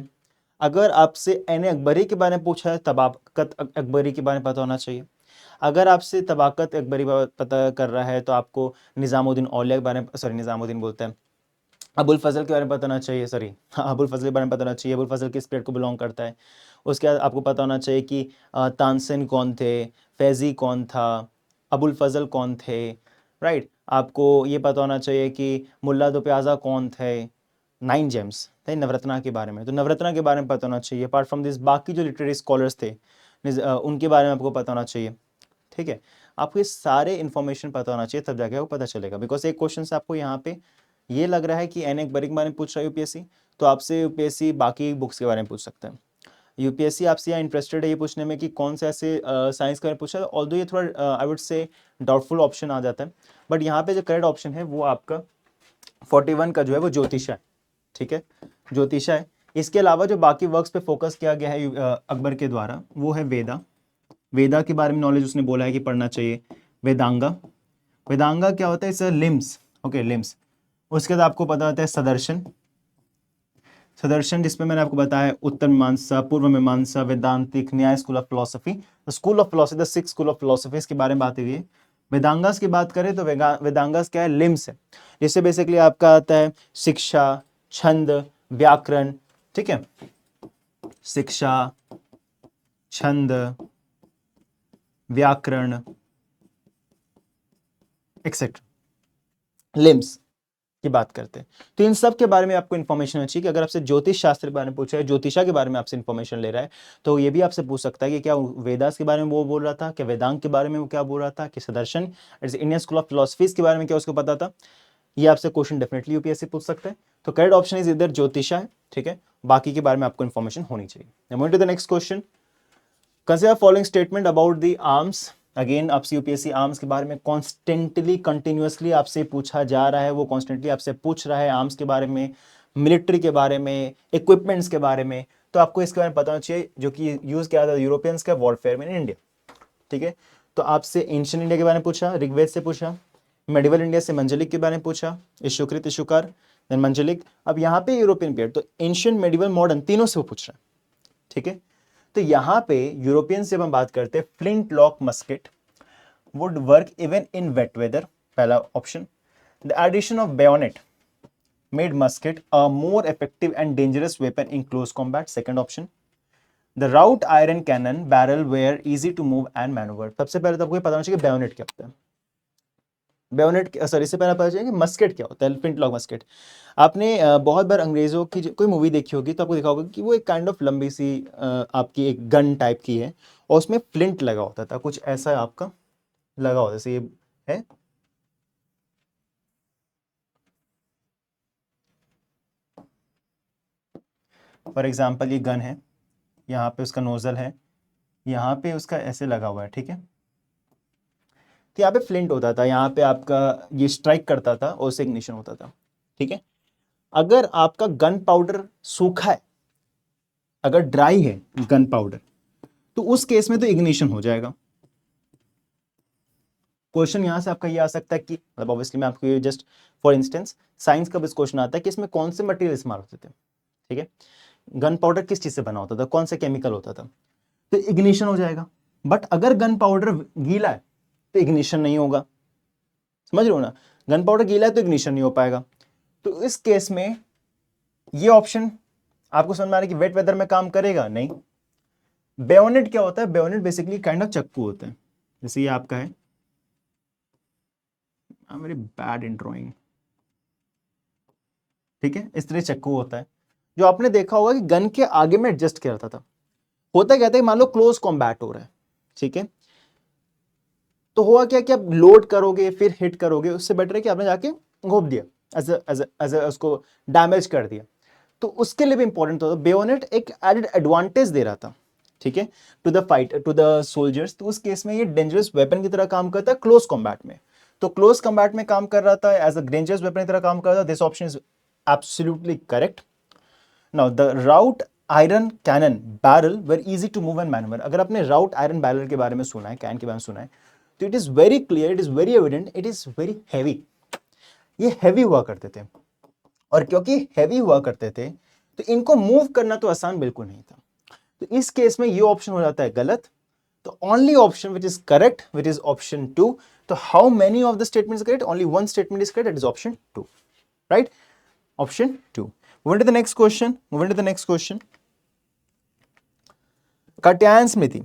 अगर आपसे एन अकबरी के बारे में पूछा है, तबाकत अकबरी के बारे में पता होना चाहिए। अगर आपसे तबाकत अकबरी पता कर रहा है तो आपको निज़ामुद्दीन औलिया के बारे में, सॉरी निज़ामुद्दीन बोलते हैं, अबुल फजल के बारे में पता होना चाहिए, सॉरी अबुल फजल के बारे में पता होना चाहिए, अबुल फजल किस पीरियड को बिलोंग करता है। उसके बाद आपको पता होना चाहिए कि तानसेन कौन थे, फैज़ी कौन था, अबुल फजल कौन थे, राइट। आपको ये पता होना चाहिए कि मुल्ला दो प्याजा कौन थे, 9 जेम्स थे नवरत्ना के बारे में, तो नवरत्ना के बारे में पता होना चाहिए। अपार्ट फ्रॉम दिस बाकी जो लिटरेरी स्कॉलर्स थे उनके बारे में आपको पता होना चाहिए। ठीक है, आपको ये सारे इन्फॉर्मेशन पता होना चाहिए, तब जाके आपको पता चलेगा। बिकॉज एक क्वेश्चन से आपको यहाँ पे ये लग रहा है कि एन अकबरी के बारे में पूछ रहा है यूपीएससी, तो आपसे यूपीएससी बाकी बुक्स के बारे में पूछ सकता है। यूपीएससी आपसे यहाँ इंटरेस्टेड है ये पूछने में कि कौन से ऐसे साइंस के बारे में पूछा है, ऑल्दो ये थोड़ा I would say doubtful option आ जाता है, बट यहाँ पे जो करेक्ट ऑप्शन है वो आपका 41 का जो है वो ज्योतिषा है। ठीक है, ज्योतिषा है। इसके अलावा जो बाकी वर्क्स पे फोकस किया गया है अकबर के द्वारा वो है वेदा। वेदा के बारे में नॉलेज उसने बोला है कि पढ़ना चाहिए। वेदांगा, वेदांगा क्या होता है, इट्स लिम्स, ओके लिम्स। उसके बाद आपको पता होता है सदर्शन, सदर्शन जिसमें मैंने आपको बताया उत्तर मीमांसा, पूर्व मीमांसा, वेदांतिक, न्याय, school of philosophy, school of philosophy, the 6 school of philosophy, इसके बारे में बात हुई है। वेदांगास की बात करें तो वेदांगास क्या है, लिम्स है, जिससे बेसिकली आपका आता है शिक्षा, छंद, व्याकरण। ठीक है, शिक्षा, छंद, व्याकरण एक्सेट्रा, लिम्स की बात करते हैं। तो इन सब के बारे में आपको इन्फॉर्मेशन चाहिए कि अगर आपसे ज्योतिष शास्त्र के बारे में पूछा है, ज्योतिषा के बारे में आपसे इन्फॉर्मेशन ले रहा है, तो ये भी आपसे पूछ सकता है कि क्या वेदास के बारे में वो बोल रहा था, क्या वेदांग के बारे में वो क्या बोल रहा था, कि सदर्शन इंडियन स्कूल ऑफ फिलोसफीज के बारे में क्या उसको पता था। ये आपसे क्वेश्चन डेफिनेटली यूपीएससी पूछ सकता है। तो करेक्ट ऑप्शन इज इधर ज्योतिषा है। ठीक है, बाकी के बारे में आपको इन्फॉर्मेशन होनी चाहिए। Moving to the next question, consider following statement about the arms. Again आपसे यूपीएससी आर्म्स के बारे में कॉन्स्टेंटली कंटिन्यूअसली आपसे पूछा जा रहा है, वो कॉन्स्टेंटली आपसे पूछ रहा है आर्म्स के बारे में, मिलिट्री के बारे में, इक्विपमेंट्स के बारे में, तो आपको इसके बारे में पता होना चाहिए, जो कि यूज किया था यूरोपियंस का वॉरफेयर में इन इंडिया। ठीक है, तो आपसे एंशियंट इंडिया के बारे में पूछा, ऋग्वेद से पूछा, मेडिवल इंडिया से मंजलिक के बारे में पूछा, इशुकृत इशुकार देन मंजलिक, अब यहाँ पे यूरोपियन पीरियड, तो एंशियंट मेडिवल मॉडर्न तीनों से वो पूछ रहा है। ठीक है, तो यहाँ पे यूरोपियन से हम बात करते हैं, flintlock musket would work even in wet weather, पहला option. The addition of bayonet made musket a more effective and dangerous weapon in close combat, second option. The wrought iron cannon barrel were easy to move and maneuver. सबसे पहले तो आपको ये पता होना चाहिए कि bayonet क्या होता है, bayonet सॉरी, इससे पहले पता चाहिए कि मस्केट क्या होता है, फ्लिंट लॉक मस्केट। आपने बहुत बार अंग्रेजों की कोई मूवी देखी होगी तो आपको देखा होगा कि वो एक काइंड ऑफ लंबी सी आपकी एक गन टाइप की है और उसमें फ्लिंट लगा होता था, कुछ ऐसा आपका लगा होता है, जैसे ये है, फॉर एग्जाम्पल ये गन है, यहाँ पे उसका नोजल है, यहाँ पे उसका ऐसे लगा हुआ है। ठीक है, तो यहाँ पे फ्लिंट होता था, यहाँ पे आपका ये स्ट्राइक करता था और उससे इग्निशन होता था। ठीक है, अगर आपका गन पाउडर सूखा है, अगर ड्राई है गन पाउडर, तो उस केस में तो इग्निशन हो जाएगा। क्वेश्चन यहां से आपका ये आ सकता है कि मतलब ऑब्वियसली मैं आपको ये जस्ट फॉर इंस्टेंस साइंस का बस क्वेश्चन आता है कि इसमें कौन से मटेरियल इस्तेमाल होते थे। ठीक है, गन पाउडर किस चीज से बना होता था, कौन सा केमिकल होता था, तो इग्निशन हो जाएगा। बट अगर गन पाउडर गीला है तो इग्निशन नहीं होगा, समझ रहे हो ना, गन पाउडर गीला है तो इग्निशन नहीं हो पाएगा। तो इस केस में ये ऑप्शन आपको समझ में आ रहा है कि वेट वेदर में काम करेगा नहीं। बेयोनेट क्या होता है, बेयोनेट बेसिकली काइंड ऑफ चक्कू होता है, जैसे ये आपका है, वेरी बैड इन ड्राइंग। ठीक है, इस तरह चक्कू होता है, जो आपने देखा होगा कि गन के आगे में एडजस्ट किया जाता था। होता क्या था, मान लो क्लोज कॉम्बैट हो रहा है, ठीक है, तो हुआ क्या कि आप लोड करोगे फिर हिट करोगे, उससे बेटर है कि आपने जाके घोप दिया, एज उसको डैमेज कर दिया, तो उसके लिए भी इंपॉर्टेंट होता है। बेयोनेट एक एडेड एडवांटेज दे रहा था, ठीक है, to the fight, to the soldiers, तो उस केस में ये डेंजरस वेपन की तरह काम करता है क्लोज कॉम्बैट में। तो क्लोज कॉम्बैट में काम कर रहा था, एज अ डेंजरस वेपन की तरह काम कर रहा था। This option is absolutely correct. Now the wrought iron cannon barrel were easy to move and manoeuvre. अगर आपने राउट आयरन बैरल के बारे में सुना है, कैन के बारे में सुना है, तो it is very clear, it is very evident, it is very heavy. ये हैवी हुआ करते थे, और क्योंकि हैवी हुआ करते थे तो इनको मूव करना तो आसान बिल्कुल नहीं था। तो इस केस में ये ऑप्शन हो जाता है गलत। तो only option which is correct, which is option 2। तो how many of the statements correct, only one statement is correct, it is option 2, right, option 2। Moving to the next question, moving to the next question, Katyayana Smriti.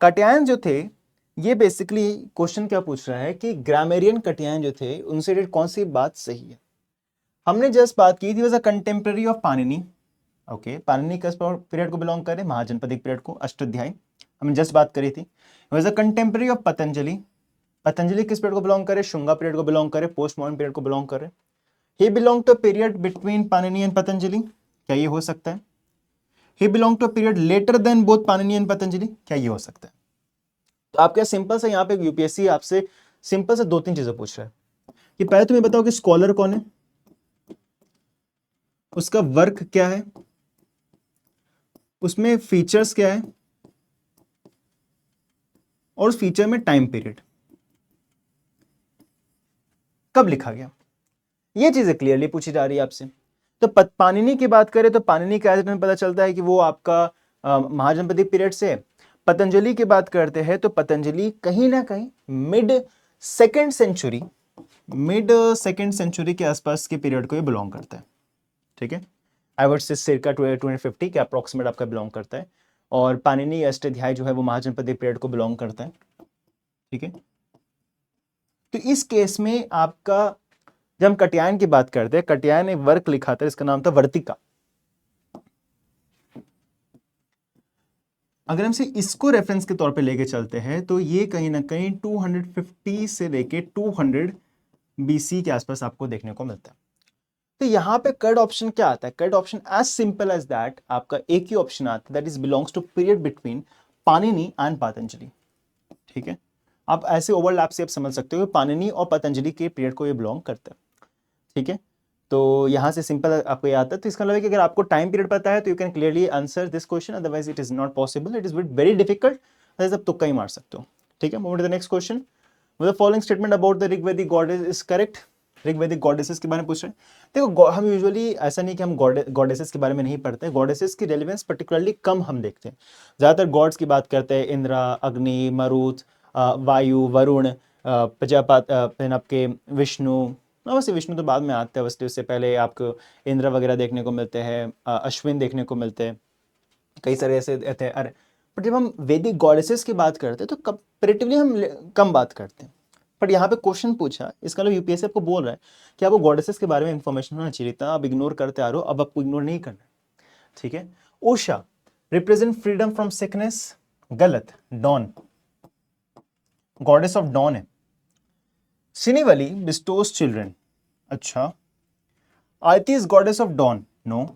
Katyayana जो थे, ये basically question क्या पूछ रहा है कि grammarian Katyayan जो थे उनसे रिलेटेड कौन सी बात सही है। हमने जस्ट बात की थी, was a contemporary of Panini. Okay, Panini किस पीरियड को बिलोंग करे, महाजनपदिक पीरियड को, अष्टाध्यायी हमने जस्ट बात करी थी। Was a contemporary of Patanjali. Patanjali किस पीरियड को बिलोंग करे, शुंगा पीरियड को बिलोंग करे, पोस्ट मॉडर्न पीरियड को बिलोंग करे। He belong to period between Panini and Patanjali, क्या ये हो सकता है। He belong to period later than both Panini and Patanjali, क्या ये हो सकता है। तो आपका सिंपल से यहाँ पे यूपीएससी आपसे सिंपल से 2-3 चीजें पूछ रहा है कि पहले तुम्हें बताओ कि स्कॉलर कौन है, उसका वर्क क्या है, उसमें फीचर्स क्या है, और उस फीचर में टाइम पीरियड कब लिखा गया, ये चीजें क्लियरली पूछी जा रही है आपसे। तो पाणिनि की बात करें तो पाणिनि का में पता चलता है कि वो आपका महाजनपदिक पीरियड से। पतंजलि की बात करते हैं तो पतंजलि कहीं ना कहीं मिड सेकेंड सेंचुरी के आसपास के पीरियड को ये बिलोंग करता है। ठीक है, आई वुड से circa 250 के अप्रोक्सीमेट आपका बिलोंग करता है। और पाणिनि अष्टाध्यायी जो है वो महाजनपदिक पीरियड को बिलोंग करता है। ठीक है, तो इस केस में आपका जब हम कात्यायन की बात करते हैं, कात्यायन ने वर्क लिखा था, इसका नाम था वर्तिका। अगर हम से इसको रेफरेंस के तौर पे लेके चलते हैं तो ये कहीं ना कहीं 250 से लेके 200 बीसी के आसपास आपको देखने को मिलता है। तो यहाँ पे करेक्ट ऑप्शन क्या आता है? Correct option as simple as that, आपका एक ही ऑप्शन आता है, that is belongs to period between Panini and Patanjali. ठीक है, आप ऐसे ओवरलैप से आप समझ सकते हो कि पाणिनि और पतंजलि के पीरियड को ये बिलोंग करता है। ठीक है, तो यहां से सिंपल आपको ये आता है। तो इसका मतलब है कि अगर आपको टाइम पीरियड पता है तो you can clearly answer this question, otherwise it is not possible, it is very difficult, आप तुक्का ही मार सकते हो। ठीक है, move to the next question. The following statement about the Rigvedic goddess is correct. Rigvedic goddesses के बारे में पूछ रहे हैं। देखो, हम यूजुअली ऐसा नहीं कि हम गॉडेसेस के बारे में नहीं पढ़ते, गॉडेसेस की रेलेवेंस पर्टिकुलरली कम हम देखते हैं। ज्यादातर गॉड्स की बात करते हैं, इंद्रा, अग्नि, मरुत, वायु, वरुण, प्रजापति, फिर आपके विष्णु। वैसे विष्णु तो बाद में आते हैं, वैसे उससे पहले आपको इंद्र वगैरह देखने को मिलते हैं, अश्विन देखने को मिलते हैं, कई सारे ऐसे थे। अरे बट जब हम वैदिक गॉडेसेस की बात करते हैं तो कंपैरेटिवली हम कम बात करते हैं। बट यहाँ पे क्वेश्चन पूछा, इसका मतलब यूपीएससी आपको बोल रहा है कि आपको गॉडेसेस के बारे में इंफॉर्मेशन होना चाहिए था, आप इग्नोर करते आ रहे हो, अब आपको इग्नोर नहीं करना है। ठीक है, Usha represent freedom from sickness, गलत। डॉन गॉडेस ऑफ डॉन है। सिनिवली बिस्टोज चिल्ड्रन, अच्छा। Ayati is goddess of dawn, no,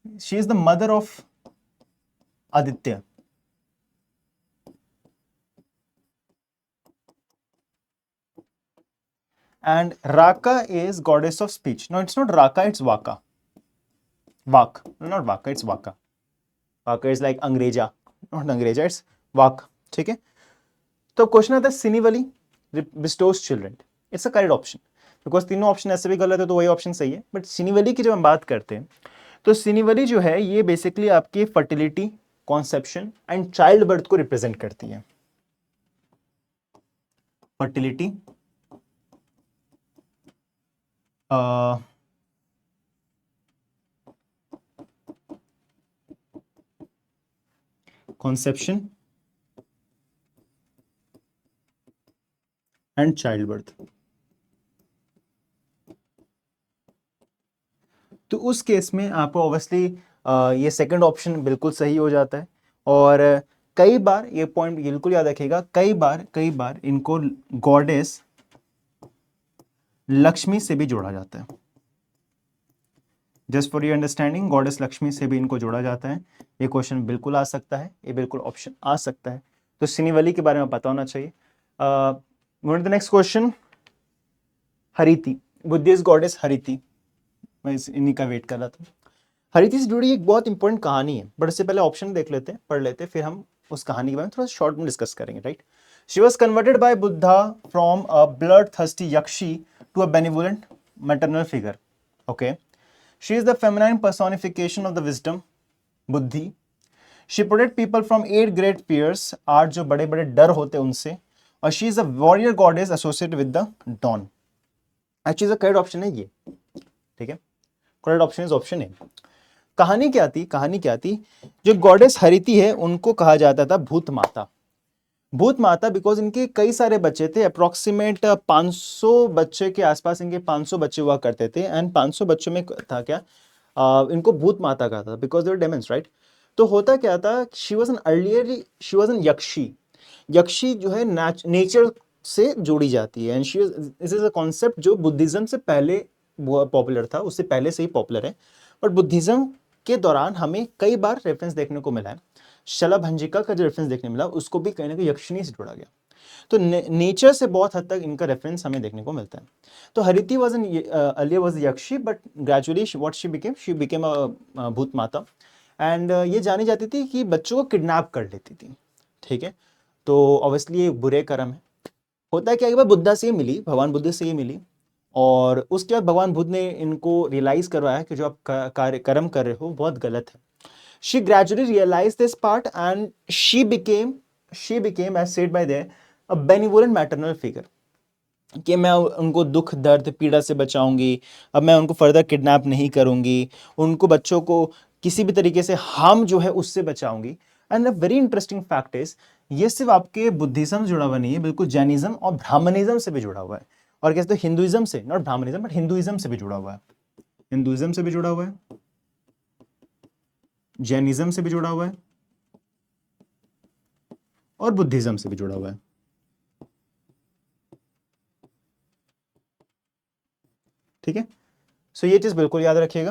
she is the mother of Aditya. And Raka is goddess of speech. No, it's not Raka, it's Vaka. Vak, not Vaka, it's Vaka. Vaka is like Angreja, not Angreja, it's Vak. ठीक है, तो question आता है Sinivali bestows children, it's a correct option, because तीनों option ऐसे भी गलत है तो वही ऑप्शन सही है। बट सिनिवली की जब हम बात करते हैं तो सिनिवली जो है ये बेसिकली आपकी fertility, conception and child birth को रिप्रेजेंट करती है। Fertility, conception and child birth. तो उस केस में आपको ऑब्वियसली ये सेकंड ऑप्शन बिल्कुल सही हो जाता है। और कई बार ये पॉइंट बिल्कुल याद रखिएगा, कई बार इनको गॉडेस लक्ष्मी से भी जोड़ा जाता है। Just for your understanding, goddess Lakshmi से भी इनको जोड़ा जाता है। ये क्वेश्चन बिल्कुल आ सकता है, ये बिल्कुल ऑप्शन आ सकता है। तो सिनिवली के बारे में पता होना चाहिए। The next question, Hariti, Buddhist goddess Hariti, मैं इन्हीं का वेट कर रहा था। हरिति से जुड़ी एक बहुत इंपॉर्टेंट कहानी है, बट इससे पहले ऑप्शन देख लेते हैं, पढ़ लेते हैं, फिर हम उस कहानी के बारे में थोड़ा शॉर्ट में डिस्कस करेंगे, right. She was converted by Buddha from a blood thirsty yakshi to a benevolent maternal figure. Okay, she is the feminine personification of the wisdom, buddhi. She protect people from 8 great fears, 8 जो बड़े बड़े डर होते हैं उनसे। और she is a warrior goddess associated with the dawn. Actually correct option है ये। ठीक है, correct option is option A. कहानी क्या थी, जो गॉडेस हरिति है उनको कहा जाता था भूत माता। भूत माता बिकॉज इनके कई सारे बच्चे थे, अप्रोक्सीमेट 500 बच्चे के आसपास इनके 500 बच्चे हुआ करते थे। एंड 500 बच्चों में था क्या, इनको भूत माता कहा था बिकॉज देवर डेमंस, राइट। तो होता क्या था, शी वॉज एन यक्षी। यक्षी जो है नेचर से जोड़ी जाती है। And she this is a concept जो बुद्धिज्म से पहले पॉपुलर था, उससे पहले से ही पॉपुलर है। बट बुद्धिज्म के दौरान हमें कई बार रेफरेंस देखने को मिला है। शलभंजिका का जो रेफरेंस देखने मिला उसको भी कहीं ना कहीं यक्षिणी से जोड़ा गया। तो नेचर से बहुत हद तक इनका रेफरेंस हमें देखने को मिलता है। तो Hariti was an earlier was यक्षी, but gradually what she became a भूत माता। एंड ये जानी जाती थी कि बच्चों को किडनैप कर लेती थी। ठीक है, तो ऑब्वियसली ये बुरे कर्म है। होता है क्या, एक बार बुद्धा से ये मिली, भगवान बुद्ध से ये मिली, और उसके बाद भगवान बुद्ध ने इनको रियलाइज करवाया कि जो आप कार्य कर्म कर रहे हो बहुत गलत है। She gradually realized this part and she became as said by there a benevolent maternal figure, कि मैं उनको दुख दर्द पीड़ा से बचाऊंगी, अब मैं उनको फर्दर किडनैप नहीं करूंगी, उनको बच्चों को किसी भी तरीके से हार्म जो है उससे बचाऊंगी। And a very interesting fact is, ये सिर्फ आपके बुद्धिज्म से जुड़ा हुआ नहीं है, बिल्कुल जैनिज्म और ब्राह्मणिज्म से भी जुड़ा हुआ है। और कैसे, तो हिंदुइज्म से, नॉट ब्राह्मणिज्म बट हिंदुइज्म से भी जुड़ा हुआ है। हिंदुइज्म से भी जुड़ा हुआ है, जैनिज्म से भी जुड़ा हुआ है, और बुद्धिज्म से भी जुड़ा हुआ है। ठीक है, सो ये चीज बिल्कुल याद रखिएगा।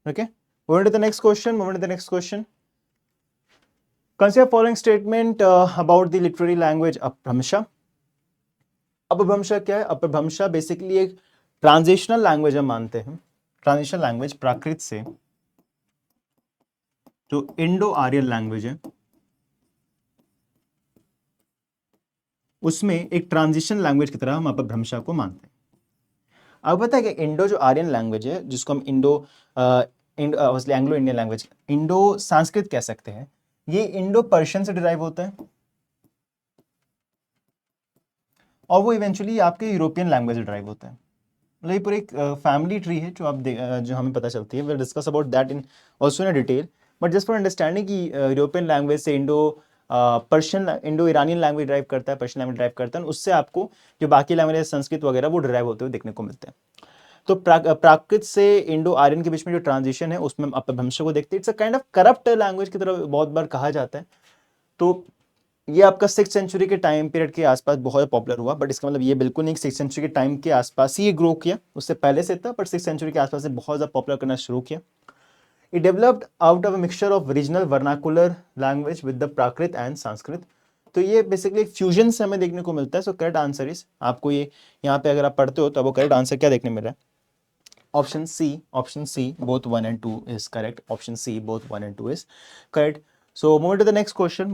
Okay, moving to the next question, moving to the next question. Consider following statement about the literary language Apabhramsha. Apabhramsha क्या है? अपभ्रंशा बेसिकली एक ट्रांजिशनल लैंग्वेज हम मानते हैं। ट्रांजिशनल लैंग्वेज प्राकृत से जो इंडो आर्यन लैंग्वेज है उसमें एक ट्रांजिशन लैंग्वेज की तरह हम अपभ्रंशा को मानते हैं। अब पता है कि इंडो जो आर्यन लैंग्वेज है, जिसको हम Anglo Indian language, Indo Sanskrit कह सकते हैं, ये इंडो पर्शियन से डिराइव होता है और वो इवेंचुअली आपके यूरोपियन लैंग्वेज से डिराइव होता है। मतलब ये पूरी एक फैमिली ट्री है जो जो हमें पता चलती है। Will discuss about that in also in detail, but just for understanding कि यूरोपियन लैंग्वेज से इंडो ईरानियन लैंग्वेज ड्राइव करता है, पर्शियन लैंग्वेज ड्राइव करता है, उससे आपको जो बाकी लैंग्वेज संस्कृत वगैरह वो ड्राइव होते हुए देखने को मिलते हैं। तो प्राकृत से इंडो आर्यन के बीच में जो ट्रांजिशन है उसमें अपभ्रंश को देखते हैं। It's a kind of corrupt language की तरह बहुत बार कहा जाता है। तो ये आपका 6th सेंचुरी के टाइम पीरियड के आसपास बहुत पॉपुलर हुआ, बट इसका मतलब ये बिल्कुल नहीं 6th सेंचुरी के टाइम के आसपास ही ये ग्रो किया, उससे पहले से था, बट 6th सेंचुरी के आसपास से बहुत ज़्यादा पॉपुलर करना शुरू किया। It developed out of a mixture of regional vernacular language with the Prakrit and Sanskrit. तो ये बेसिकली फ्यूजन से हमें देखने को मिलता है। सो करेक्ट आंसर इज, आपको ये यहाँ पे अगर आप पढ़ते हो तो वो करेक्ट आंसर क्या देखने मिल रहा है? Option C both 1 and 2 is correct. Option C both 1 and 2 is correct. So moving to the next question.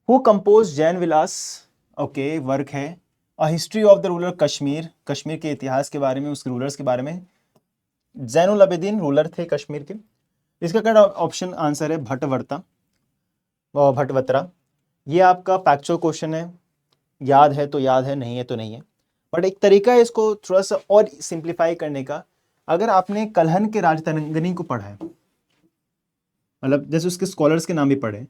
Who composed Jain Vilas? Okay, work है a history of the ruler Kashmir, Kashmir के इतिहास के बारे में, उसके रूलर्स के बारे में। जैनुल आबिदीन रूलर थे कश्मीर के। इसका करेक्ट ऑप्शन आंसर है भटवर्ता और भटवत्रा। ये आपका फैक्चुअल क्वेश्चन है, याद है तो याद है, नहीं है तो नहीं है, बट एक तरीका है इसको थोड़ा सा और सिंप्लीफाई करने का। अगर आपने कलहन के राजतरंगिणी को पढ़ा है, मतलब जैसे उसके स्कॉलर्स के नाम भी पढ़े,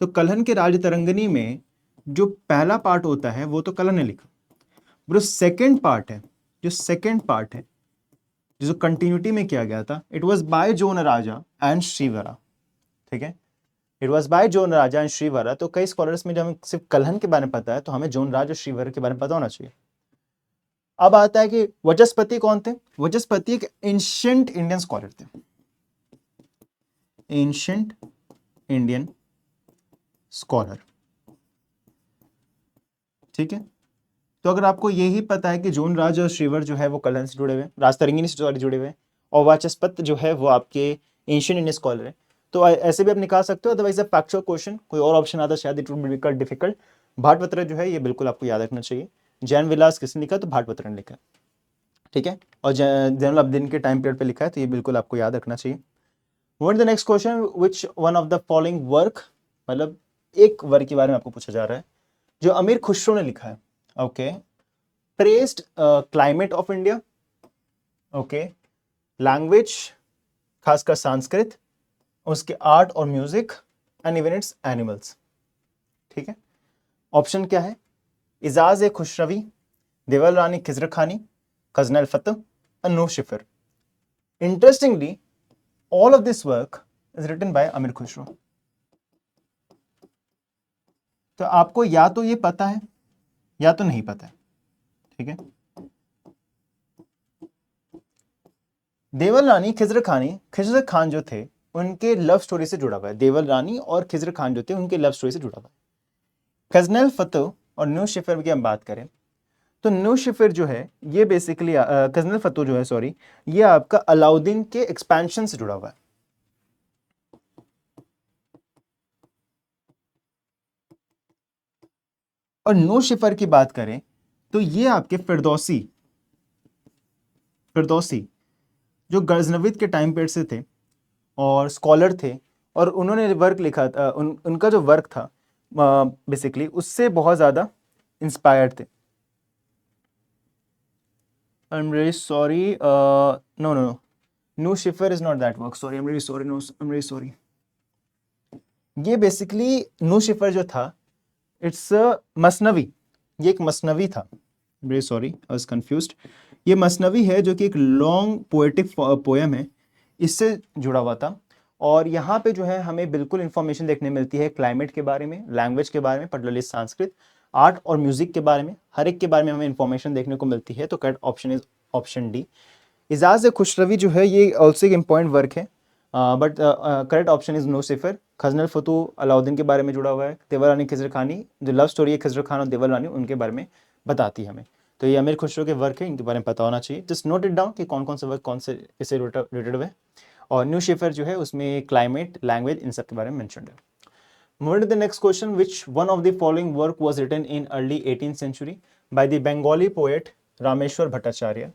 तो कलहन के राजतरंगिणी में जो पहला पार्ट होता है वो तो कलहन ने लिखा, जो सेकंड पार्ट है जो कंटिन्यूटी में किया गया था, it was by Jonaraja and Shrivara. ठीक है, it was by Jonaraja and Shrivara. तो कई स्कॉलर्स में जब हमें सिर्फ कलहन के बारे में पता है तो हमें जोन राज और श्रीवरा के बारे में पता होना चाहिए। अब आता है कि वचस्पति कौन थे? वचस्पति एक एंशिएंट इंडियन स्कॉलर थे, एंशिएंट इंडियन स्कॉलर। ठीक है, तो अगर आपको यही पता है कि जोन राज और श्रीवर जो है वो कलहन से जुड़े हुए हैं, राजतरंगिणी से जुड़े हुए हैं, और वाचस्पत जो है वो आपके एंशिएंट इंडियन स्कॉलर है, तो ऐसे भी आप निकाल सकते हो। अदरवाइज फैक्चुअल क्वेश्चन कोई और ऑप्शन आता शायद इट वुड बी डिफिकल्ट। भाटवत्र जो है ये बिल्कुल आपको याद रखना चाहिए। जैन विलास किसने लिखा? तो भाटवत्र ने लिखा। ठीक है, और जैनुल आबिदीन के टाइम पीरियड पे लिखा है, तो ये बिल्कुल आपको याद रखना चाहिए। What the next question, which one of the following work, मतलब एक वर्क के बारे में आपको पूछा जा रहा है जो अमीर खुसरो ने लिखा है। Okay, praised climate of India, okay, language खासकर संस्कृत, उसके आर्ट और music, and even it's animals. ठीक है, ऑप्शन क्या है? इजाज ए खुशरवी, देवल रानी Khizr Khani, Khazainul Futuh, Nuh Sipihr. Interestingly all of this work is written by अमीर खुसरो। तो आपको या तो ये पता है या तो नहीं पता है। ठीक है, देवल रानी खिजर खान जो थे उनके लव स्टोरी से जुड़ा हुआ है। देवल रानी और खिजर खान जो थे उनके लव स्टोरी से जुड़ा हुआ है। खजनल फतह और न्यू शिफर की हम बात करें तो न्यू शिफर जो है ये बेसिकली खजनल फतह जो है, सॉरी, ये आपका अलाउद्दीन के एक्सपेंशन से जुड़ा हुआ है। और नो शिफर की बात करें तो ये आपके फिरदौसी जो गजनविद के टाइम पीरियड से थे और स्कॉलर थे, और उन्होंने वर्क लिखा था, उनका जो वर्क था बेसिकली उससे बहुत ज़्यादा इंस्पायर्ड थे। I am really sorry, no, no cipher is not that work, sorry, I am really sorry, no, I am really sorry. ये बेसिकली नो शिफर जो था, इट्स मसनवी, ये एक मसनवी था। Very sorry, I was confused. ये मसनवी है जो कि एक लॉन्ग पोएटिक पोएम है, इससे जुड़ा हुआ था। और यहाँ पे जो है हमें बिल्कुल इंफॉर्मेशन देखने मिलती है क्लाइमेट के बारे में, लैंग्वेज के बारे में, पर्टिकुलरली संस्कृत, आर्ट और म्यूजिक के बारे में, हर एक के बारे में हमें इंफॉर्मेशन देखने को मिलती है। तो correct option is option D. Ijaz Khusravi जो है ये ऑल्सो एक इम्पॉर्टेंट वर्क है, but correct option is Nuh Sipihr. Khazainul Futuh Alauddin के बारे में जुड़ा हुआ है। देवर रानी खिजर खानी, जो लव स्टोरी है खिजर खान और देवर रानी, उनके बारे में बताती है हमें। तो ये अमीर खुसरो के वर्क है, इनके बारे में पता होना चाहिए। जस्ट नोट इट डाउन कि कौन कौन से वर्क कौन से इससे रिलेटेड हुए। और न्यू शेफर जो है उसमें क्लाइमेट, लैंग्वेज, इन सब के बारे में मेंशन्ड है। Moving to the next question, which one of the following work was written in early 18th century by the Bengali poet Rameshwar Bhattacharya.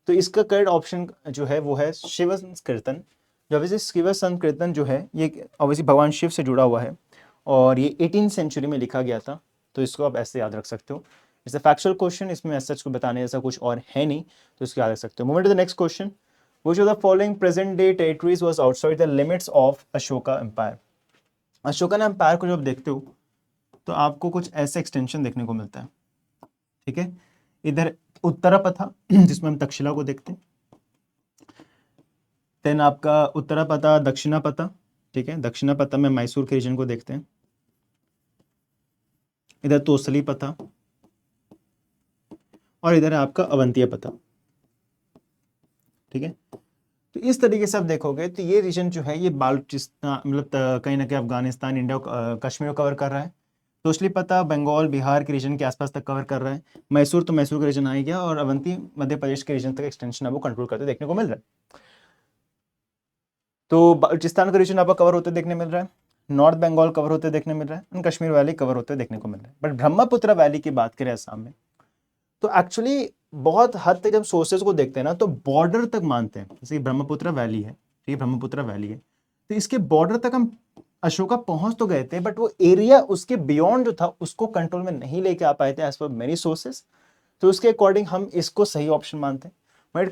तो इसका करेक्ट ऑप्शन जो है वो है शिव संकीर्तन। जो ऑब्वियसली शिव संकीर्तन जो है ये ऑब्वियसली भगवान शिव से जुड़ा हुआ है और ये 18th सेंचुरी में लिखा गया था। तो इसको आप ऐसे याद रख सकते हो। इट्स अ फैक्चुअल क्वेश्चन, इसमें ऐसा को बताने जैसा कुछ और है नहीं, तो इसको याद रख सकते हो। Moving to the next question, which of the following present day territories was outside the limits of Ashoka empire. Ashokan empire को जब देखते हो तो आपको कुछ ऐसे एक्सटेंशन देखने को मिलता है, ठीक है। इधर उत्तरापथा जिसमें हम तक्षशिला को देखते हैं, देन आपका उत्तरापथा, दक्षिणापथा, ठीक है। दक्षिणापथा में मैसूर के रीजन को देखते हैं। इधर तोसली पथा और इधर है आपका अवंतीय पथा, ठीक है। तो इस तरीके से आप देखोगे तो ये रीजन जो है ये बालूचिस्तान, मतलब कहीं ना कहीं अफगानिस्तान, इंडिया, कश्मीर को कवर कर रहा है। तोसली पता बंगाल, बिहार के रीजन के आसपास तक कवर कर रहा है। मैसूर तो मैसूर का रीजन आ ही गया, और अवंती मध्य प्रदेश के रीजन तक एक्सटेंशन आपको कंट्रोल करते देखने को मिल रहा है। तो बालूचिस्तान का रीजन आपको कवर होते देखने मिल रहा है, नॉर्थ बंगाल कवर होते देखने मिल रहा है, और कश्मीर वैली कवर होते देखने को मिल रहा है। बट ब्रह्मपुत्र वैली की बात करें असम में, तो एक्चुअली बहुत हद तक जब सोर्सेज को देखते हैं ना तो बॉर्डर तक मानते हैं। जैसे ब्रह्मपुत्र वैली है, ठीक है, ब्रह्मपुत्र वैली है, तो इसके बॉर्डर तक हम अशोका पहुंच तो गए थे, बट वो एरिया उसके बियॉन्ड जो था उसको कंट्रोल में नहीं लेके आ पाए थे एज पर मेनी सोर्सेज। तो उसके अकॉर्डिंग हम इसको सही ऑप्शन मानते हैं। When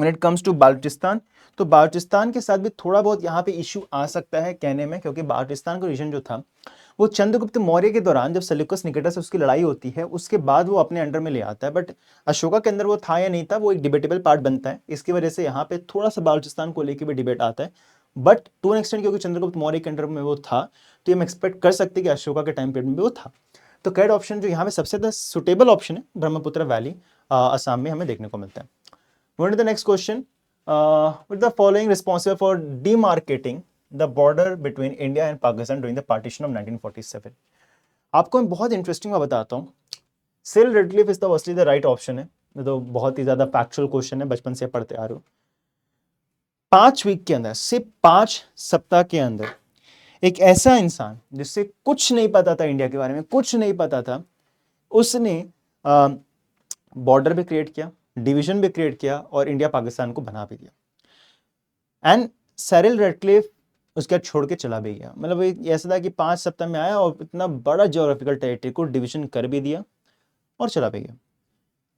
it comes to Baltistan, तो बाल्टिस्तान के साथ भी थोड़ा बहुत यहाँ पे इश्यू आ सकता है कहने में, क्योंकि बाल्टिस्तान का रीजन जो था वो चंद्रगुप्त मौर्य के दौरान जब सेल्यूकस निकेटर से उसकी लड़ाई होती है उसके बाद वो अपने अंडर में ले आता है। बट अशोका के अंदर वो था या नहीं था, वो एक डिबेटेबल पार्ट बनता है। इसकी वजह से यहाँ पे थोड़ा सा बालूचिस्तान को लेकर भी डिबेट आता है, बट टू एन एक्सटेंट क्योंकि चंद्रगुप्त मौर्य के अंडर में वो था, तो हम एक्सपेक्ट कर सकते हैं कि अशोका के टाइम पीरियड में भी वो था। तो करेक्ट ऑप्शन जो यहाँ पे सबसे ज्यादा सुटेबल ऑप्शन है ब्रह्मपुत्र वैली, असम में हमें देखने को मिलता है। Moving to the next question, with the following responsible for demarcating the border between India and Pakistan during the partition of 1947। आपको मैं बहुत इंटरेस्टिंग मैं बताता हूँ। Cyril Radcliffe is the firstly the right option है। तो बहुत ही ज्यादा फैक्चुअल क्वेश्चन है, बचपन से पढ़ते आ रहे हो। 5 वीक के अंदर, सिर्फ 5 सप्ताह के अंदर एक ऐसा इंसान जिससे कुछ नहीं पता था, इंडिया के बारे में कुछ नहीं पता था, उसने बॉर्डर भी क्रिएट किया, डिवीजन भी क्रिएट किया और इंडिया पाकिस्तान को बना भी दिया। एंड सिरिल रेडक्लिफ उसके बाद छोड़ के चला भी गया। मतलब ऐसा था कि 5 सप्ताह में आया और इतना बड़ा ज्योग्राफिकल टेरिटरी को डिवीजन कर भी दिया और चला भी गया।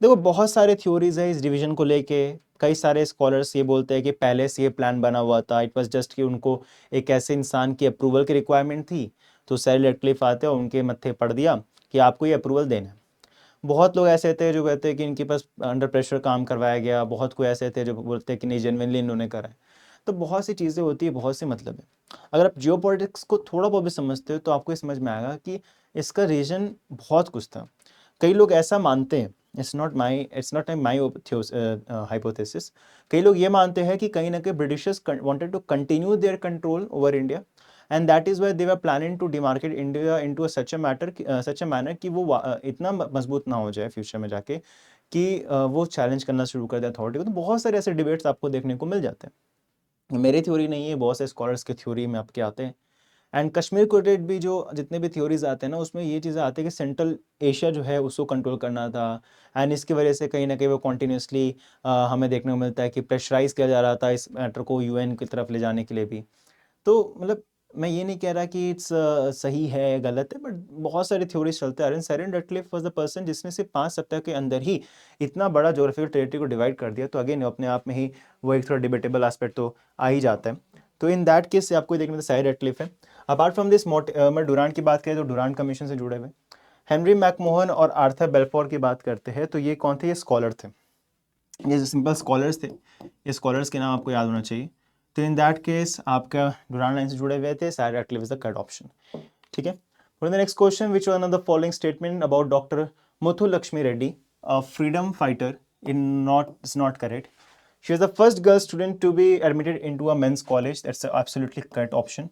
देखो बहुत सारे थ्योरीज है इस डिवीजन को लेके। कई सारे स्कॉलर्स ये बोलते हैं कि पहले से ये प्लान बना हुआ था, इट वाज जस्ट कि उनको एक ऐसे इंसान की अप्रूवल की रिक्वायरमेंट थी, तो सिरिल रेडक्लिफ आते हैं उनके मत्थे पड़ दिया कि आपको ये अप्रूवल देना है। बहुत लोग ऐसे थे जो कहते हैं कि इनके पास अंडर प्रेशर काम करवाया गया, बहुत कोई ऐसे थे जो बोलते हैं कि नहीं जेन्युइनली इन्होंने करा है। तो बहुत सी चीज़ें होती है, बहुत से मतलब है। अगर आप जियोपॉलिटिक्स को थोड़ा बहुत भी समझते हो तो आपको ये समझ में आएगा कि इसका रीजन बहुत कुछ था। कई लोग ऐसा मानते हैं, इट्स नॉट माई हाइपोथेसिस, कई लोग ये मानते हैं कि कहीं ना कहीं Britishers wanted to continue their control over India, and that is why they were planning to demarcate India into such a manner कि वो इतना मजबूत ना हो जाए फ्यूचर में जाके कि वो चैलेंज करना शुरू कर दे अथॉरिटी को। तो बहुत सारे ऐसे डिबेट्स आपको देखने को मिल जाते हैं। मेरी थ्योरी नहीं है, बहुत से स्कॉलर्स की थ्योरी में आपके आते हैं। एंड कश्मीर को रिलेटेड भी जो जितने भी थ्योरीज आते हैं ना उसमें ये चीज़ें आती है कि सेंट्रल एशिया जो है उसको कंट्रोल करना था, एंड इसकी वजह से कहीं ना कहीं वो कॉन्टीन्यूसली हमें देखने को मिलता है कि प्रेशराइज किया जा रहा था इस मैटर को यूएन की तरफ ले जाने के लिए भी। तो मतलब मैं ये नहीं कह रहा कि इट्स सही है गलत है, बट बहुत सारे थ्योरीज चलते आ रहे हैं। Cyril Radcliffe was the person जिसने सिर्फ 5 सप्ताह के अंदर ही इतना बड़ा ज्योग्राफिकल टेरिटरी को डिवाइड कर दिया। तो अगेन अपने आप में ही वो एक थोड़ा डिबेटेबल एस्पेक्ट तो आ ही जाता है। तो इन दैट केस से आपको देखने में सिरिल रेडक्लिफ है। अपार्ट फ्रॉम दिस मैं डुरांट की बात करें तो डुरांट कमीशन से जुड़े हुए हेनरी मैकमोहन और आर्थर बेल्फोर की बात करते हैं, तो ये कौन थे? ये स्कॉलर थे, ये सिंपल स्कॉलर्स थे। ये स्कॉलर्स के नाम आपको याद होना चाहिए। तो इन दैट केस आपका डुरांट लाइन से जुड़े हुए थे, Cyril Radcliffe is the correct option, ठीक है। For the next question, which one of the following statement about Dr. Muthu Lakshmi Reddy, a freedom fighter, is not correct? She was the first girl student to be admitted into a men's college. That's the absolutely correct option.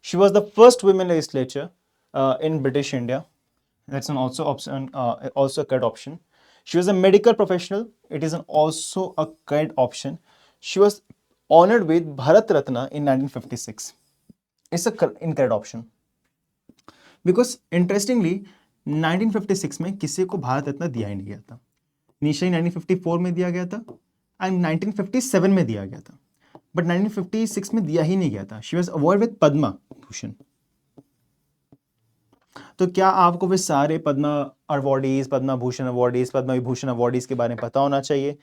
She was the first women legislature in British India. That's an also option, also a correct option. She was a medical professional. It is also a correct option. She was honored with Bharat Ratna in 1956. It's a incorrect option. Because interestingly 1956 में किसी को भारत रत्न दिया ही नहीं गया था. Initially 1954 में दिया गया था एंड 1957 में दिया गया था, बट 1956 में दिया ही नहीं गया था. She was award with Padma Bhushan. तो क्या आपको वे सारे Padma awardees, Padma Bhushan awardees, Padma Vibhushan awardees के बारे में पता होना चाहिए?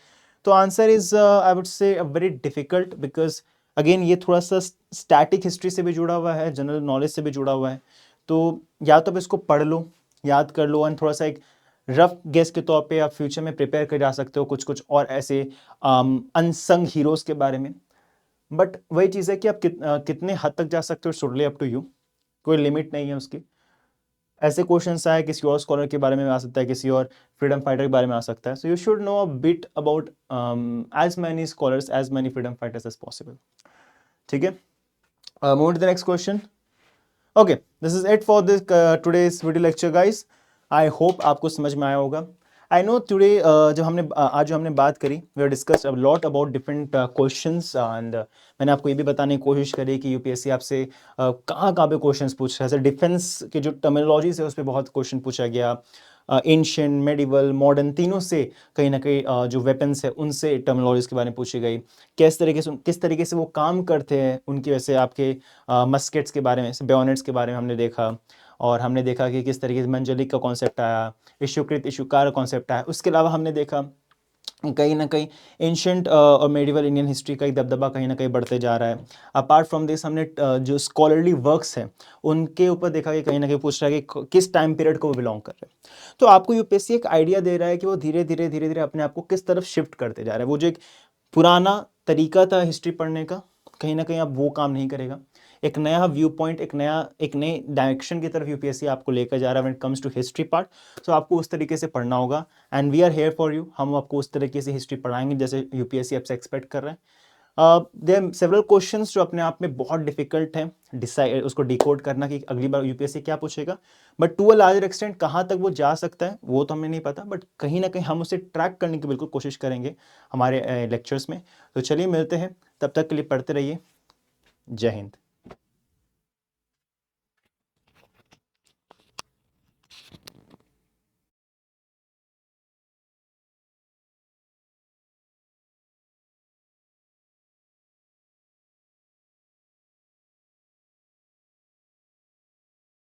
तो आंसर इज आई वुड से वेरी डिफिकल्ट, बिकॉज अगेन ये थोड़ा सा स्टैटिक हिस्ट्री से भी जुड़ा हुआ है, जनरल नॉलेज से भी जुड़ा हुआ है. तो या तो आप इसको पढ़ लो, याद कर लो, एंड थोड़ा सा एक रफ गेस के तौर पे आप फ्यूचर में प्रिपेयर कर जा सकते हो कुछ कुछ और ऐसे अनसंग हीरोज के बारे में. बट वही चीज़ है कि आप कितने हद तक जा सकते हो, टोटली अप टू यू. कोई लिमिट नहीं है उसकी. ऐसे क्वेश्चंस आए किसी और स्कॉलर के बारे में आ सकता है, किसी और फ्रीडम फाइटर के बारे में आ सकता है. So you should know a bit about as many scholars, as many freedom fighters as possible. ठीक है, move to the next question. Okay, this is it for this today's video lecture guys. I hope आपको समझ में आया होगा. I know today जब हमने आज जो हमने बात करी, we are discussed a lot about different questions, and मैंने आपको ये भी बताने की कोशिश करी कि यूपीएससी आपसे कहाँ कहाँ पे क्वेश्चंस पूछ रहा है. जैसे डिफेंस के जो टर्मिनोलॉजीज है उस पर बहुत क्वेश्चन पूछा गया. एंशिएंट, मेडिवल, मॉडर्न, तीनों से कहीं ना कहीं जो वेपन्स है उनसे टर्मिनोलॉजीज के बारे में पूछी गई. किस तरीके से वो काम करते हैं, उनकी वैसे आपके मस्केट्स के बारे में, बेयोनेट्स के बारे में हमने देखा. और हमने देखा कि किस तरीके से मंजलिक का कॉन्सेप्ट आया, इशुकृत इशुकार कॉन्सेप्ट आया. उसके अलावा हमने देखा कहीं ना कहीं एंशिएंट और मेडिवल इंडियन हिस्ट्री का एक दबदबा कहीं ना कहीं बढ़ते जा रहा है. अपार्ट फ्रॉम दिस हमने जो स्कॉलरली वर्क्स हैं उनके ऊपर देखा कि कहीं ना कहीं पूछ रहा है कि किस टाइम पीरियड को वो बिलोंग कर रहे हैं. तो आपको यूपीएससी एक आइडिया दे रहा है कि वो धीरे धीरे अपने आप को किस तरफ शिफ्ट करते जा रहा है. वो जो एक पुराना तरीका था हिस्ट्री पढ़ने का, कहीं ना कहीं अब वो काम नहीं करेगा. एक नया व्यू पॉइंट, एक नए डायरेक्शन की तरफ यूपीएससी आपको लेकर जा रहा है when it comes to history part. So आपको उस तरीके से पढ़ना होगा, and we are here for you. हम आपको उस तरीके से हिस्ट्री पढ़ाएंगे जैसे यूपीएससी आपसे एक्सपेक्ट कर रहे हैं. देयर आर सेवरल क्वेश्चंस जो अपने आप में बहुत डिफिकल्ट है डिसाइड उसको डिकोड करना कि अगली बार यूपीएससी क्या पूछेगा. But to a larger extent कहाँ तक वो जा सकता है वो तो हमें नहीं पता, बट कहीं ना कहीं हम उसे ट्रैक करने की बिल्कुल कोशिश करेंगे हमारे लेक्चर्स में. तो चलिए मिलते हैं, तब तक के लिए पढ़ते रहिए. जय हिंद.